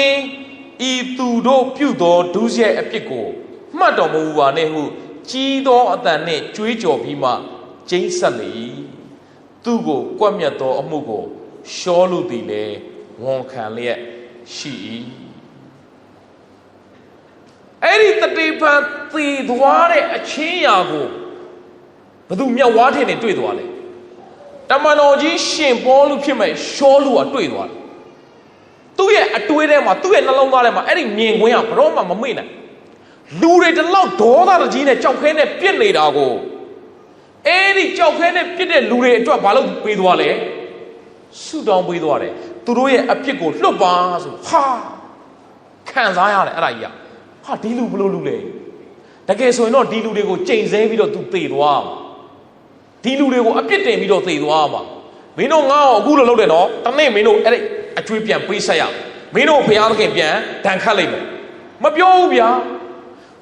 ဤသူတို့ပြုသောဒုစရိုက်အပြစ်ကိုမှတ်တော်မူပါနဲ့ဟုကြီးသောအတန်နှင့်ကြွေးကြော်ပြီးမှကျိန်းဆက်လေသူ့ကိုကွက်မြတ်သောအမှုကိုရှောလူသည်လည်းဝန်ခံလျက်ရှိ၏အဲ့ဒီတတိပံသေသွားတဲ့အချင်းရာကိုဘသူမြတ်ဝါထင်နေတွေ့သွားလဲတမန်တော်ကြီးရှင်ပေါလုဖြစ်မဲ့ရှောလူကတွေ့သွားတယ်သူ့ရဲ့အတွေးထဲမှာသူ့ရဲ့နှလုံးသားထဲမှာအဲ့ဒီမြင်ကွင်းကဘရောမှမမေ့နိုင်လူတွေတလောက်ဒေါသတကြီးနဲ့ကြောက်ခဲနဲ့ပြစ်နေတာကိုအဲ့ဒီကြောက်ခဲနဲ့ပြစ်တဲ့လူတွေအတွက်ဘာလို့ပေးသွားလဲဆုတောင်းပေးသွားတယ်သူတို့ရဲ့အပြစ်ကိုလွတ်ပါဆိုဟာခံစားရတယ်အဲ့ဒါကြီးဟာဒီလူဘလို့လူလဲတကယ်ဆိုရင်တော့ဒီလူတွေကိုကြိမ်ဆဲပြီးတော့သူသေသွားမှာဒီလူတွေကိုအပြစ်တင်ပြီးတော့သေသွားမှာမင်းတို့ငါ့ကိုအခုလိုလုပ်တယ်နော်တနေ့မင်းတို့အဲ့ဒီအကျွေးပြန်ပေးဆက်ရမင်းတို့ဘုရားသခင်ပြန်ဒဏ်ခတ်လိုက်မယ်မပြောဘူးဗျာ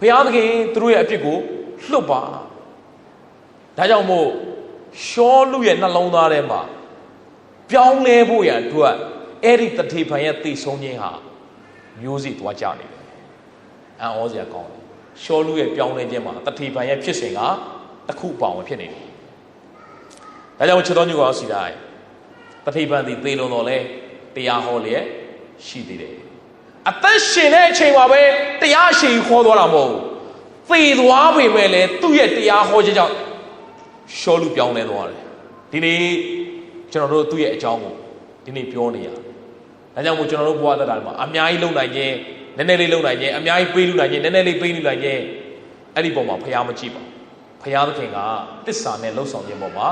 ဘုရားသခင်သူတို့ရဲ့အပြစ်ကိုလွတ်ပါဒါကြောင့်မို့ရှောလူရဲ့နှလုံးသားထဲမှာပြောင်းလဲဖို့ရန်အတွက်အဲ့ဒီတထေဖန်ရဲ့သိဆုံးခြင်းဟာမျိုးစေ့သွားကြနေတယ်အံ့ဩစရာကောင်းတယ်ရှောလူရဲ့ပြောင်းလဲခြင်းမှာတထေဖန်ရဲ့ဖြစ်စဉ်ကတစ်ခုပေါအောင်ဖြစ်နေတယ်ဒါကြောင့်ချစ်တော်ညူအောင်စီတိုင်းတထေဖန်ဒီသေလုံးတော်လဲတရားဟောလျက်ရှိသေးတယ်အသက်ရှင်တဲ့အချိန်မှာပဲတရားရှိခေါ်သွားတာမဟုတ်သေသွားပေမဲ့လည်းသူ့ရဲ့တရားဟောခြင်းကြောင့်ရှောလူပြောင်းလဲသွားတယ်ဒီနေ့ကျွန်တော်တို့သူ့ရဲ့အကြောင်းကိုဒီနေ့ပြောနေရတယ်ဒါကြောင့်မို့ကျွန်တော်တို့ဘဝသက်တာမှာအများကြီးလုံနိုင်ခြင်းနည်းနည်းလေးလုံနိုင်ခြင်းအများကြီးပေးလူနိုင်ခြင်းနည်းနည်းလေးပေးလူနိုင်ခြင်းအဲ့ဒီပုံမှာဖျားမကြည့်ပါဖျားသခင်ကတစ္ဆာနဲ့လှုပ်ဆောင်ခြင်းပုံမှာ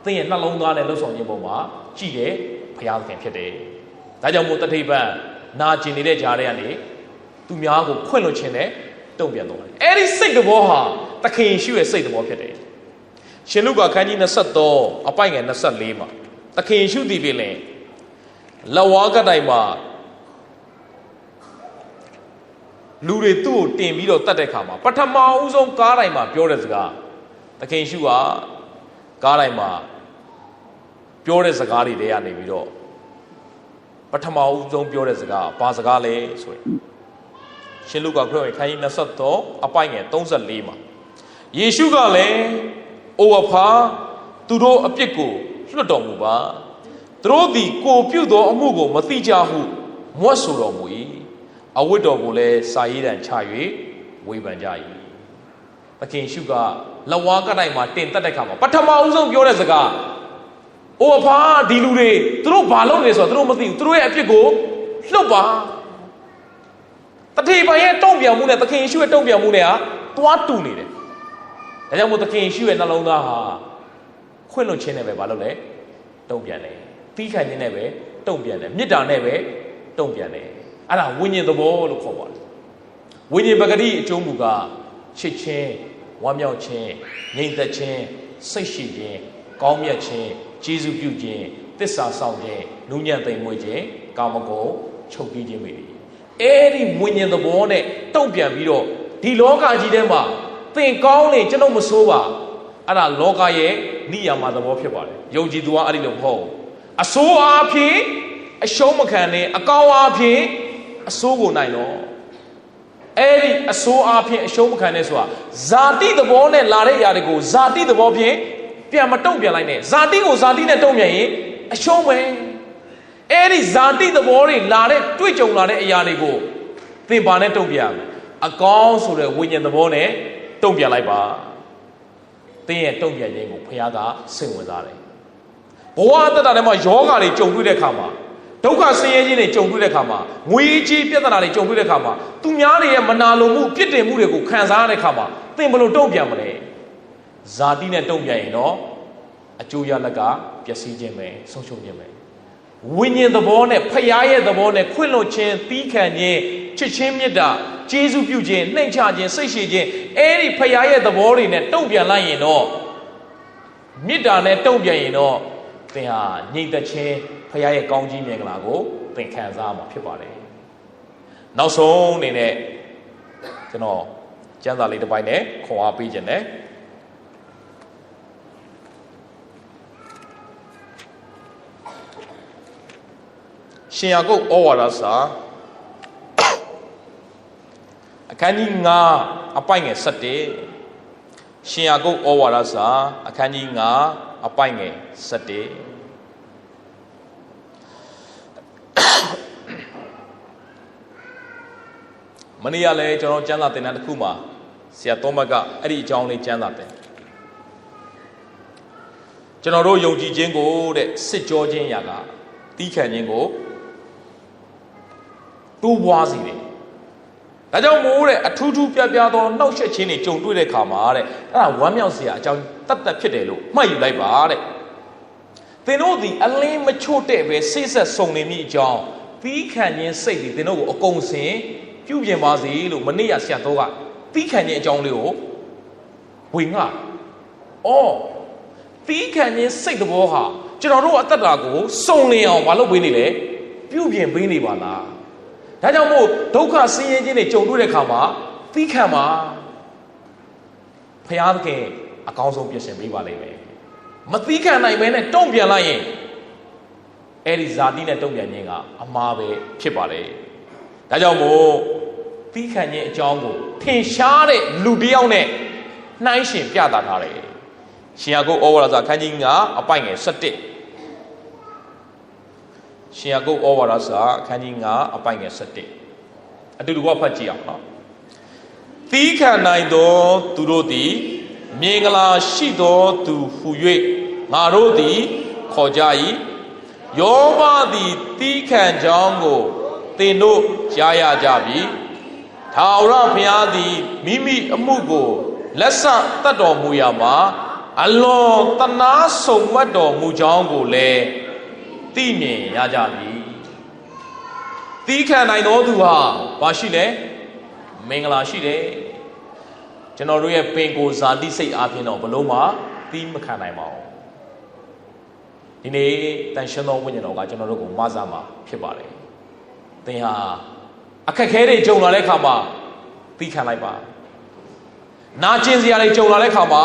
သင်ရဲ့နှလုံးသားနဲ့လှုပ်ဆောင်ခြင်းပုံမှာကြည့်တယ်ဖျားသခင်ဖြစ်တယ်ဒါကြောင့်မို့တတိပံနာကျင်နေတဲ့ကြားထဲကနေသူများကိုခွင့်လွှတ်ခြင်းနဲ့တုံ့ပြန်သွားတယ်အဲ့ဒီစိတ်တော်ဟာသခင်ယေရှုရဲ့စိတ်တော်ဖြစ်တယ်ရှင်လုကာခန်းကြီး23အပိုက်ငယ်24မှာသခင်ယေရှုသည်ပင်လင်လက်ဝါးကတိုင်မှာ လူတွေသူ့ကိုတင်ပြီးတော့တတ်တဲ့ခါမှာပထမဦးဆုံးကားတိုင်းမှာပြောတဲ့စကားသခင်ရှုကကားတိုင်းမှာပြောတဲ့စကားတွေတည်းကနေပြီးတော့ပထမဦးဆုံးပြောတဲ့စကားဘာစကားလဲဆိုရင်ရှင်လုကာခရစ်ဝင်ခန်းကြီး23အပိုင်ငယ်34မှာယေရှုကလည်းအိုအဖာသူတို့အပြစ်ကိုလွတ်တော်မူပါသူတို့သည်ကိုပြုသောအမှုကိုမသိကြဟုမွတ်ဆိုတော်မူ၏အဝတ်တော်ကိုလည်းစာရေးတံချ၍ဝေဖန်ကြ၏သခင်ရှုကလဝါကတိုင်းမှာတင်တက်တဲ့ခါမှာပထမဦးဆုံးပြောတဲ့စကားအိုအဖာဒီလူတွေသူတို့ဘာလုပ်နေဆိုတော့သူတို့မသိဘူးသူတို့ရဲ့အပြစ်ကိုလွတ်ပါတတိပံရဲ့တုံ့ပြန်မှုနဲ့သခင်ရှုရဲ့တုံ့ပြန်မှုနဲ့ဟာတွားတူနေတယ်ဒါကြောင့်မို့သခင်ရှုရဲ့နှလုံးသားဟာခွင့်လွှတ်ခြင်းနဲ့ပဲဘာလုပ်လဲတုံ့ပြန်တယ်ပြီးခံခြင်းနဲ့ပဲတုံ့ပြန်တယ်မေတ္တာနဲ့ပဲတုံ့ပြန်တယ်အဲ့ဒါဝိညာဉ်သဘောလို့ခေါ်ပါတယ်ဝိညာဉ်ပဂတိအကျိုးမူကားချစ်ခြင်းဝမ်းမြောက်ခြင်းငြိမ်သက်ခြင်းစိတ်ရှိခြင်းကောင်းမြတ်ခြင်းကျေးဇူးပြုခြင်းသစ္စာဆောင်ခြင်းနူးညံ့သိမ်မွေ့ခြင်းကာမဂုဏ်ချုပ်တီးခြင်းပဲအဲ့ဒီဝိညာဉ်သဘောနဲ့တုံ့ပြန်ပြီးတော့ဒီလောကကြီးထဲမှာသင်ကောင်းလေကျွန်တော်မဆိုးပါအဲ့ဒါလောကရဲ့နိယာမသဘောဖြစ်ပါတယ်ယုံကြည်သူကအဲ့ဒီလိုမဟုတ်အဆိုးအားဖြင့်အရှုံးမခံနဲ့အကောင်းအားဖြင့်အဆိုးကိုနိုင်တော့အဲ့ဒီအဆိုးအားဖြင့်အရှုံးမခံနဲ့ဆိုတာဇာတိသဘောနဲ့လာတဲ့အရာတွေကိုဇာတိသဘောဖြင့်ပြန်မတုံ့ပြန်လိုက်နဲ့ဇာတိကိုဇာတိနဲ့တုံ့ပြန်ရင်အရှုံးပဲအဲ့ဒီဇာတိသဘောတွေလာတဲ့တွေ့ကြုံလာတဲ့အရာတွေကိုသင်ပါနဲ့တုံ့ပြန်အကောင်းဆိုတဲ့ဝိညာဉ်သဘောနဲ့တုံ့ပြန်လိုက်ပါသင်ရဲ့တုံ့ပြန်ခြင်းကိုဘုရားကစိတ်ဝင်စားတယ်ဘဝအတ္တထဲမှာယောဂါတွေကြုံတွေ့တဲ့အခါမှာဒုက္ခဆင်းရဲခြင်းတွေကြုံတွေ့တဲ့အခါမှာငွေကြီးပြဿနာတွေကြုံတွေ့တဲ့အခါမှာသူများတွေရဲ့မနာလိုမှုပြစ်တင်မှုတွေကိုခံစားရတဲ့အခါမှာသင်ဘယ်လိုတုံ့ပြန်မလဲဇာတိနဲ့တုံ့ပြန်ရင်တော့အကျိုးရလက်ကပျက်စီးခြင်းပဲဆုံးရှုံးခြင်းပဲဝိညာဉ်သဘောနဲ့ဖျားရဲ့သဘောနဲ့ခွင့်လွှတ်ခြင်းသီးခံခြင်းချစ်ချင်းမေတ္တာကျေးဇူးပြုခြင်းနှိမ်ချခြင်းစိတ်ရှိခြင်းအဲ့ဒီဖျားရဲ့သဘောတွေနဲ့တုံ့ပြန်လိုက်ရင်တော့မေတ္တာနဲ့တုံ့ပြန်ရင်တော့သင်ဟာငြိမ်သက်ခြင်းဖခင်ရဲ့ကောင်းကြီးမြင်္ဂလာကိုသင်ခံစားမှာဖြစ်ပါတယ်။နောက်ဆုံးအနေနဲ့ကျွန်တော်ကျမ်းစာလေးတစ်ပိုက်နဲ့ခွန်အားပေးခြင်းနဲ့ရှင်ယာကုပ်ဩဝါဒစာအခန်းကြီး9အပိုက်ငယ်17ရှင်ယာကုပ်ဩဝါဒစာအခန်းကြီး9အပိုက်ငယ်17မနေ့ကလည်းကျွန်တော်ကျမ်းစာသင်တန်းတစ်ခုမှာဆရာသောမတ်ကအဲ့ဒီအကြောင်းလေးကျမ်းစာသင်ကျွန်တော်တို့ယုံကြည်ခြင်းကိုတဲ့စစ်ကြောခြင်းရာကတီးခံခြင်းကိုတိုးပွားစေတယ်ဒါကြောင့်မို့တဲ့အထူးထူးပြပြသောနှောက်ယှက်ခြင်းတွေကြုံတွေ့တဲ့အခါမှာတဲ့အဲ့ဒါဝမ်းမြောက်စရာအကြောင်းတတ်တတ်ဖြစ်တယ်လို့မှတ်ယူလိုက်ပါတဲ့သင်တို့သည်အလင်းမချို့တဲ့ပဲစိတ်ဆက်ဆုံနေမိအကြောင်းတီးခံခြင်းစိတ်တွေသင်တို့ကိုအကုန်စင်ပြုပြင်ပါစေလို့မနေ့ကဆရာတော်ကတီးခံခြင်းအကြောင်းလေးကိုဝေငှအော်တီးခံခြင်းစိတ်သဘောဟာကျွန်တော်တို့အသက်တာကိုစုံလင်အောင်မလုပ်ပေးနေလေပြုပြင်ပေးနေပါလားဒါကြောင့်မို့ဒုက္ခဆင်းရဲခြင်းတွေကြုံတွေ့တဲ့အခါမှာသီးခံပါဖျားသခင်အကောင်းဆုံးပြင်ဆင်ပေးပါလိမ့်မယ်မသီးခံနိုင်ဘဲနဲ့တုံ့ပြန်လိုက်ရင်အဲ့ဒီဇာတိနဲ့တုံ့ပြန်ခြင်းကအမှားပဲဖြစ်ပါလေဒါကြောင့်မို့သီးခံခြင်းအကြောင်းကိုထင်ရှားတဲ့လူတစ်ယောက်နဲ့နှိုင်းယှဉ်ပြသထားတယ်ရှင်ယာကုပ်ဩဝါဒစာအခန်းကြီး9အပိုက်ငယ်17ရှင်ယာကုပ်ဩဝါဒစာအခန်းကြီး9အပိုက်ငယ်17အတူတူကဖတ်ကြည့်အောင်နော်သီးခံနိုင်သောသူတို့သည်မင်္ဂလာရှိသောသူဟူ၍ငါတို့သည်ခေါ်ကြ၏ယောဘသည်သီးခံကြောင်းကိုသင်တို့ကြားရကြပြီထာဝရဘုရားသည်မိမိအမှုကိုလက်ဆတတ်တော်မူရာမှာအလွန်တနာဆုံမတ်တော်မူကြောင်းကိုလည်းသိမြင်ရကြပြီသီးခံနိုင်တော်သူဟာဘာရှိလဲမင်္ဂလာရှိတယ်ကျွန်တော်တို့ရဲ့ပင်ကိုယ်ဇာတိစိတ်အားဖြင့်တော့ဘလို့မှသီးမခံနိုင်ပါဘူးဒီနေ့တန်ရှင်းသောဝိညာဉ်တော်ကကျွန်တော်တို့ကိုမဆာမှာဖြစ်ပါတယ်သင်ဟာအခက်ခဲတွေကြုံလာတဲ့အခါမှာ သိခံလိုက်ပါနာကျင်စရာတွေကြုံလာတဲ့ခါမှာ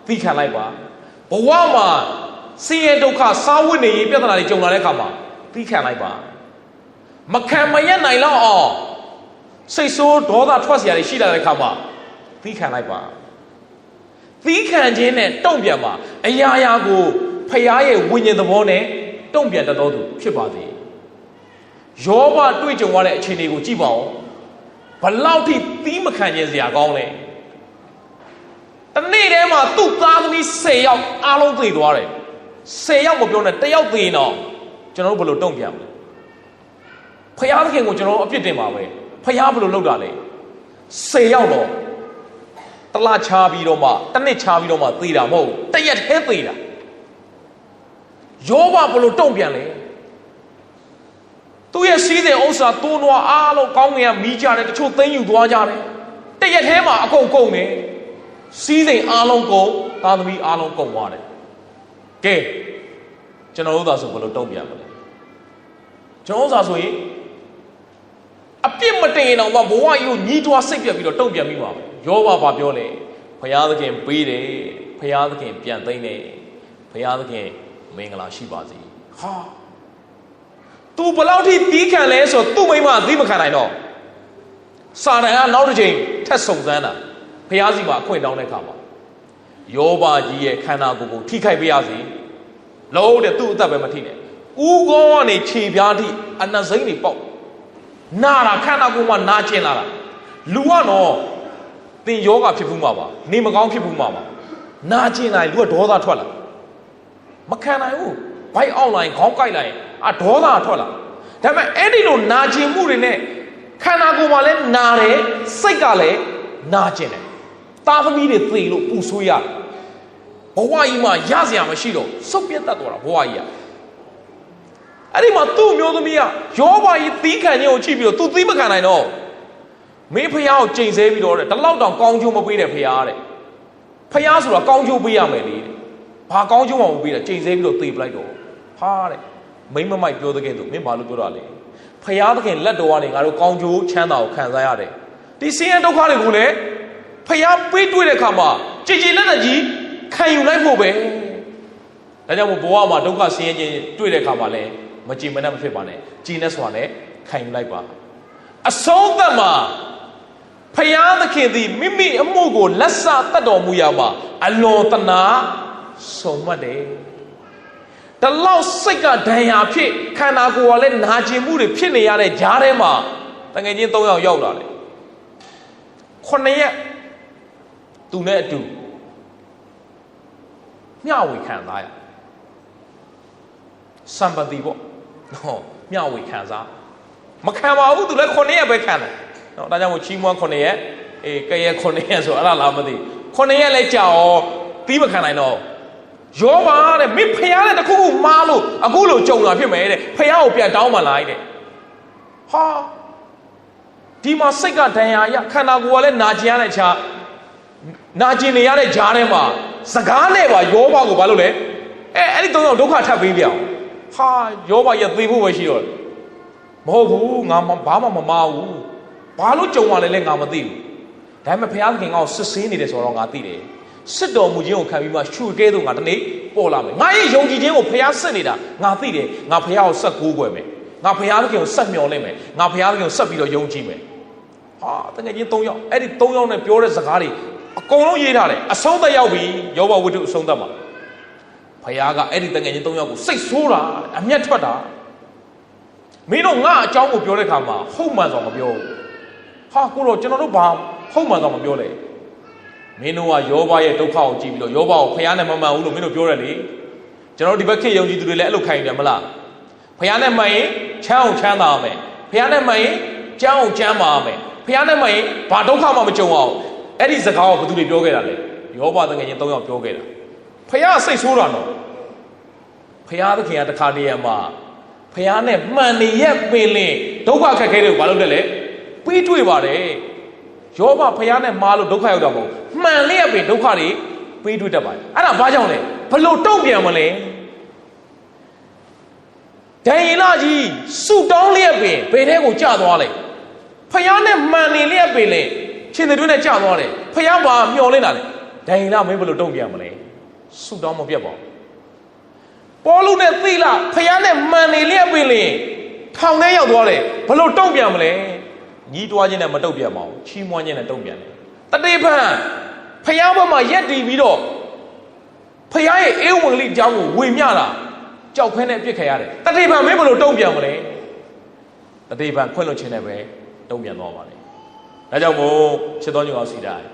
သိခံလိုက်ပါဘဝမှာဆင်းရဲဒုက္ခစားဝတ်နေရေးပြဿနာတွေကြုံလာတဲ့ခါမှာသိခံလိုက်ပါမခံမရနိုင်တော့အောင်စိတ်ဆိုးဒေါသထွက်စရာတွေရှိလာတဲ့ခါမှာသိခံလိုက်ပါသီးခံခြင်းနဲ့တုံ့ပြန်ပါအရာရာကိုဖခင်ရဲ့ဝိညာဉ်သဘောနဲ့တုံ့ပြန်တတ်တော်သူဖြစ်ပါသည်ယောဘတွေ့ကြုံရတဲ့အခြေအနေကိုကြည့်ပါဦးဘလောက်ထိသီးမခံခြင်းစရာကောင်းလဲတနေ့တည်းမှာသူ့သားသမီး10ယောက်အားလုံးသေသွားတယ်10ယောက်မပြောနဲ့1ယောက်သေရင်တော့ကျွန်တော်တို့ဘယ်လိုတုံ့ပြန်မလဲဖခင်သခင်ကိုကျွန်တော်တို့အပြစ်တင်ပါပဲဖခင်ဘယ်လိုလုပ်တာလဲ10ယောက်တော့တလားချပြီးတော့မှတစ်နှစ်ချပြီးတော့မှသေတာမဟုတ်တရက်တည်းသေတာယောဘဘယ်လိုတုံ့ပြန်လဲသူ့ရဲ့စီးစိမ်ဥစ္စာတိုးနွားအားလုံးကောင်းငင်ကမီးကြတယ်တချို့သိမ်းယူသွားကြတယ်တရက်တည်းမှာအကုန်ကုန်နေစီးစိမ်အားလုံးကုန်သားသမီးအားလုံးကုန်သွားတယ်ကဲကျွန်တော်တို့သာဆိုဘယ်လိုတုံ့ပြန်မလဲကျွန်တော်တို့သာဆိုရင်အပြစ်မတင်ရင်တော့ဘဝကြီးကိုညီးတွားစိတ်ပြက်ပြီးတော့တုံ့ပြန်ပြီးပါမယ်ယောဘဘာပြောလဲဘုရားသခင်ပေးတယ်ဘုရားသခင်ပြန်သိမ်းတယ်ဘုရားသခင်မင်္ဂလာရှိပါစေဟာ तू ဘလောက်ထိတီးခံလဲဆိုသူ့မိမသီးမခံနိုင်တော့စာတန်ကနောက်တစ်ချိန်ထက်ဆုံစမ်းတာဘုရားစီမှာအခွင့်တောင်းတဲ့အခါမှာယောဘကြီးရဲ့ခန္ဓာကိုယ်ကိုထိခိုက်ပေးရစီလို့တဲ့သူ့အသက်ပဲမထိနဲ့ဦးကောင်းကနေခြေပြားထိအနှစိမ့်တွေပေါက်နာတာခန္ဓာကိုယ်မှာနာကျင်လာတာလူကတော့သင်ယောဂဖြစ်ဘူးမှာပါနေမကောင်းဖြစ်ဘူးမှာပါနာကျင်လိုက်လူကဒေါသထွက်လာမခံနိုင်ဘူးဘိုက်အောက်လိုက်ခေါင်းကိုက်လိုက်ဒေါသထွက်လာဒါပေမဲ့အဲ့ဒီလိုနာကျင်မှုတွေနဲ့ခန္ဓာကိုယ်မှာလည်းနာတယ်စိတ်ကလည်းနာကျင်တယ်သားသမီးတွေသေလို့ပူဆွေးရတယ်ဘဝကြီးမှာရစရာမရှိတော့စုပ်ပြတ်တတ်သွားတာဘဝကြီးကအဲ့ဒီမှာသူ့မျိုးသမီးကယောဘကြီးသီးခံခြင်းကိုကြည့်ပြီးတော့သူသီးမခံနိုင်တော့မင်းဖះကိုချိန်ဆဲပြီးတော့တဲ့ဒီလောက်တောင်ကောင်းကျိုးမပေးတဲ့ဖះတဲ့ဖះဆိုတာကောင်းကျိုးပေးရမယ်လေတဲ့ဘာကောင်းကျိုးမှမပေးတာချိန်ဆဲပြီးတော့သေပလိုက်တော့ဟာတဲ့မိမမိုက်ပြောတဲ့ကဲဆိုမင်းဘာလို့ပြောတာလဲဖះသခင်လက်တော်ကနေငါတို့ကောင်းကျိုးချမ်းသာကိုခံစားရတယ်ဒီဆင်းရဲဒုက္ခတွေကိုလည်းဖះပေးတွေ့တဲ့အခါမှာကြည်ကြည်လက်လက်ကြီးခံယူလိုက်ဖို့ပဲဒါကြောင့်မို့ဘဝမှာဒုက္ခဆင်းရဲခြင်းတွေ့တဲ့အခါမှာလည်းမကြည်မနှက်မဖြစ်ပါနဲ့ကြည်နဲ့ဆိုတာနဲ့ခံယူလိုက်ပါအဆုံးသတ်မှာဖယားသခင်သည်မိမိအမှုကိုလက်ဆတတ်တော်မူရာမှာအလွန်တနာဆုံးမတ်တယ်။ဒီလောက်စိတ်ကဒဏ်ရာဖြစ်ခန္ဓာကိုယ်ကလည်းနာကျင်မှုတွေဖြစ်နေရတဲ့ကြားထဲမှာတငယ်ချင်း3ယောက်ရောက်လာတယ်။9ရက်သူနဲ့အတူမျှဝေခံစားရစံပတိပေါ့။ဟောမျှဝေခံစားမခံပါဘူးသူလည်း9ရက်ပဲခံတယ်နော်ဒါကြောင့်မို့ချီးမွမ်း9ရက်ကဲရက်9ရက်ဆိုအဲ့ဒါလားမသိ9ရက်လဲကြာအောင်ပြီးမခံနိုင်တော့ယောဘတဲ့မင်းဖျားတဲ့တခုခုမားလို့အခုလိုကြုံလာဖြစ်မယ်တဲ့ဖျားကိုပြန်တောင်းမှလာတဲ့ဟာဒီမှာစိတ်ကဒဏ်ရာရခန္ဓာကိုယ်ကလည်းနာကျင်ရတဲ့ခြားနာကျင်နေရတဲ့ဂျားထဲမှာစကားနဲ့ပါယောဘကိုဘာလို့လဲအဲ့ဒီ3ယောက်ဒုက္ခထပ်ပေးပြအောင်ဟာယောဘရဲ့သေဖို့ပဲရှိတော့မဟုတ်ဘူးငါဘာမှမမာဘူးဘာလို့ကြုံရလဲလဲငါမသိဘူးဒါပေမဲ့ဘုရားသခင်ကစစ်ဆေးနေတယ်ဆိုတော့ငါသိတယ်စစ်တော်မူခြင်းကိုခံပြီးမှရှုကဲတော့ငါတနေ့ပေါ်လာမယ်ငါရဲ့ယုံကြည်ခြင်းကိုဘုရားစစ်နေတာငါသိတယ်ငါဘုရားကိုဆက်ကိုးကွယ်မယ်ငါဘုရားသခင်ကိုဆက်မျှော်လင့်မယ်ငါဘုရားသခင်ကိုဆက်ပြီးတော့ယုံကြည်မယ်ဟာတကယ်ချင်း3ယောက်အဲ့ဒီ3ယောက်နဲ့ပြောတဲ့စကားတွေအကုန်လုံးရေးထားတယ်အဆုံးသက်ရောက်ပြီယောဘဝတ္ထုအဆုံးသက်မှာဘုရားကအဲ့ဒီတကယ်ချင်း3ယောက်ကိုစိတ်ဆိုးတာအမျက်ထွက်တာမင်းတို့ငါအကြောင်းကိုပြောတဲ့ခါမှာဟုတ်မှန်စွာမပြောဘူးဟာကိုတော့ကျွန်တော်တို့ဘာဟုတ်မှန်စွာမပြောလဲမင်းတို့ကယောဘရဲ့ဒုက္ခကိုကြည့်ပြီးတော့ယောဘကိုဖျားနဲ့မမှန်ဘူးလို့မင်းတို့ပြောရလေကျွန်တော်ဒီဘက်ခေတ်ယုံကြည်သူတွေလည်းအဲ့လိုခံရတယ်မလားဖျားနဲ့မှန်ရင်ချမ်းအောင်ချမ်းသာရမယ်ဖျားနဲ့မှန်ရင်ကြမ်းအောင်ကြမ်းပါရမယ်ဖျားနဲ့မှန်ရင်ဘာဒုက္ခမှမကြုံအောင်အဲ့ဒီစကားကိုဘယ်သူတွေပြောခဲ့တာလဲယောဘတကယ်ချင်း3ယောက်ပြောခဲ့တာဖျားစိတ်ဆိုးတာနော်ဖျားသခင်ကတခါတည်းရမှာဖျားနဲ့မှန်နေရက်ပင်လင်ဒုက္ခခက်ခဲတွေကိုဘာလုပ်တယ်လဲပြီးတွေ့ပါတယ်ယောဘဖျားနဲ့မားလို့ဒုက္ခရောက်တာမဟုတ်မှန်လျက်ပင်ဒုက္ခတွေပြီးတွေ့တတ်ပါတယ်အဲ့ဒါဘာကြောင့်လဲဘလို့တုံ့ပြန်မလဲဒံယေလကြီးစုတောင်းလျက်ပင်ဘယ်ထဲကိုကျသွားလဲဖျားနဲ့မှန်နေလျက်ပင်လေဒ ရှင်တွေနဲ့ကြာသွားတယ်ဖယားပါမျောလင်းလာတယ်ဒိုင်လာမင်းဘယ်လိုတုံ့ပြန်မလဲဆူတောင်းမပြတ်ပါဘူးပေါလုနဲ့သိလာဖယားနဲ့မှန်နေလျက်ပင်လင်ထောင်ထဲရောက်သွားတယ်ဘယ်လိုတုံ့ပြန်မလဲညီးတွားခြင်းနဲ့မတုံ့ပြန်ပါဘူးချီးမွမ်းခြင်းနဲ့တုံ့ပြန်တယ်တတိဖန်ဖယားဘက်မှာရက်တည်ပြီးတော့ဖယားရဲ့အေဝံဂေလိအကြောင်းကိုဝေမျှတာကြောက်ဖဲနဲ့ပြစ်ခဲ့ရတယ်တတိဖန်မင်းဘယ်လိုတုံ့ပြန်မလဲတတိဖန်ခွင့်လွှတ်ခြင်းနဲ့ပဲတုံ့ပြန်သွားပါလေဒါကြောင့်မို့ချစ်တော်ညီအောင်စီတိုင်း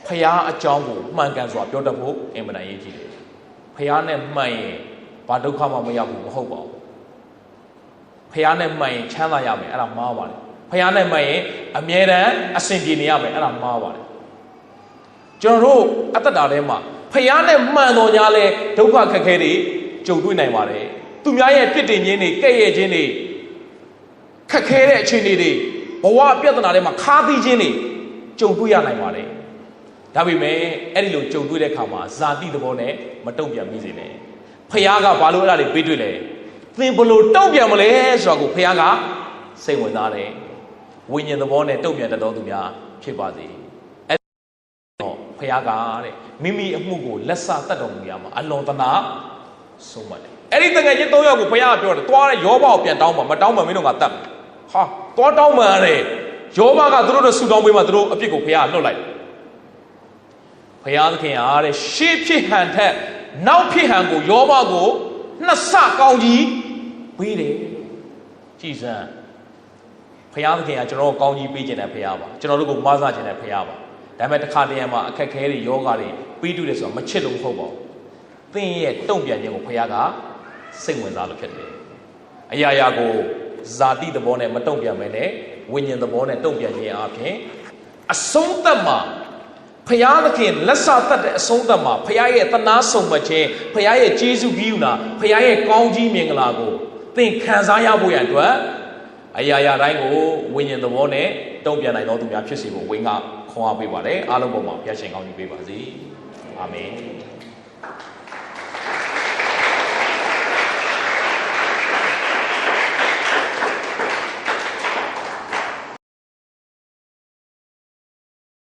ဖယားအကြောင်းကိုမှန်ကန်စွာပြောတတ်ဖို့အင်မတန်ရေးကြီးတယ်ဖယားနဲ့မှန်ရင်ဘာဒုက္ခမှမရောက်ဘူးမဟုတ်ပါဘူးဖယားနဲ့မှန်ရင်ချမ်းသာရမယ်အဲ့ဒါမှားပါတယ်ဖယားနဲ့မှန်ရင်အမြဲတမ်းအစဉ်ပြေနေရမယ်အဲ့ဒါမှားပါတယ်ကျွန်တော်တို့အသက်တာထဲမှာဖယားနဲ့မှန်တော်ညာလဲဒုက္ခခက်ခဲတွေကြုံတွေ့နိုင်ပါတယ်သူများရဲ့ပြစ်တင်ခြင်းတွေကဲ့ရဲ့ခြင်းတွေခက်ခဲတဲ့အခြေအနေတွေဘဝပြဿနာတွေမှာခါးသီးခြင်းတွေကြုံတွေ့ရနိုင်ပါတယ်ဒါပေမဲ့အဲ့ဒီလိုကြုံတွေ့တဲ့အခါမှာဇာတိသဘောနဲ့မတုံ့ပြန်မိစေနဲ့ဖယားကဘာလို့အဲ့ဒါတွေပေးတွေ့လဲသင်ဘလို့တုံ့ပြန်မလဲဆိုတာကိုဖယားကစိတ်ဝင်စားတယ်ဝိညာဉ်သဘောနဲ့တုံ့ပြန်တတ်တော်သူများဖြစ်ပါစေအဲ့တော့ဖယားကတဲ့မိမိအမှုကိုလက်ဆတတ်တော်မူရမှာအလွန်တနာဆုံးမတယ်အဲ့ဒီတငယ်ချင်း၃ယောက်ကိုဖယားကပြောတယ်သွားတဲ့ယောဘကိုပြန်တောင်းပါမတောင်းမှမင်းတို့ကတတ်မယ်ဟာသွားတောင်းမှရတယ်ယောဘကသူတို့တို့ဆူတောင်းပေးမှသူတို့အပြစ်ကိုဖယားလွတ်လိုက်ဖယားသခင်အားတဲ့ရှေးဖြစ်ဟန်ထက်နောက်ဖြစ်ဟန်ကိုယောဘကိုနှစ်ဆကောင်းကြီးပေးတယ်ကြည်စမ်းဖယားသခင်ကကျွန်တော်ကောင်းကြီးပေးခြင်းတဲ့ဖယားပါကျွန်တော်တို့ကိုမဆခြင်းတဲ့ဖယားပါဒါပေမဲ့တစ်ခါတည်းမှာအခက်ခဲတွေယောဂတွေပြီးတူးတယ်ဆိုတော့မချစ်လို့မဟုတ်ပါဘူးသင်ရဲ့တုံ့ပြန်ခြင်းကိုဖယားကစိတ်ဝင်စားလို့ဖြစ်တယ်အရာရာကိုဇာတိသဘောနဲ့မတုံ့ပြန်မဲနဲ့ဝိညာဉ်သဘောနဲ့တုံ့ပြန်ခြင်းအပြင်အဆုံးသတ်မှာဖယားသခင်လက်ဆတတ်တဲ့အဆုံးသတ်မှာဖယားရဲ့သနာဆုံမခြင်းဖယားရဲ့ကျေးဇူးကြီးယူနာဖယားရဲ့ကောင်းကြီးမင်္ဂလာကိုသင်ခံစားရဖို့ရန်အတွက်အရာရာတိုင်းကိုဝိညာဉ်သဘောနဲ့တုံ့ပြန်နိုင်တော်သူများဖြစ်စေဖို့ဝိငါခွန်အားပေးပါတယ်အားလုံးပေါ်မှာဘုရားရှင်ကောင်းကြီးပေးပါစေအာမင်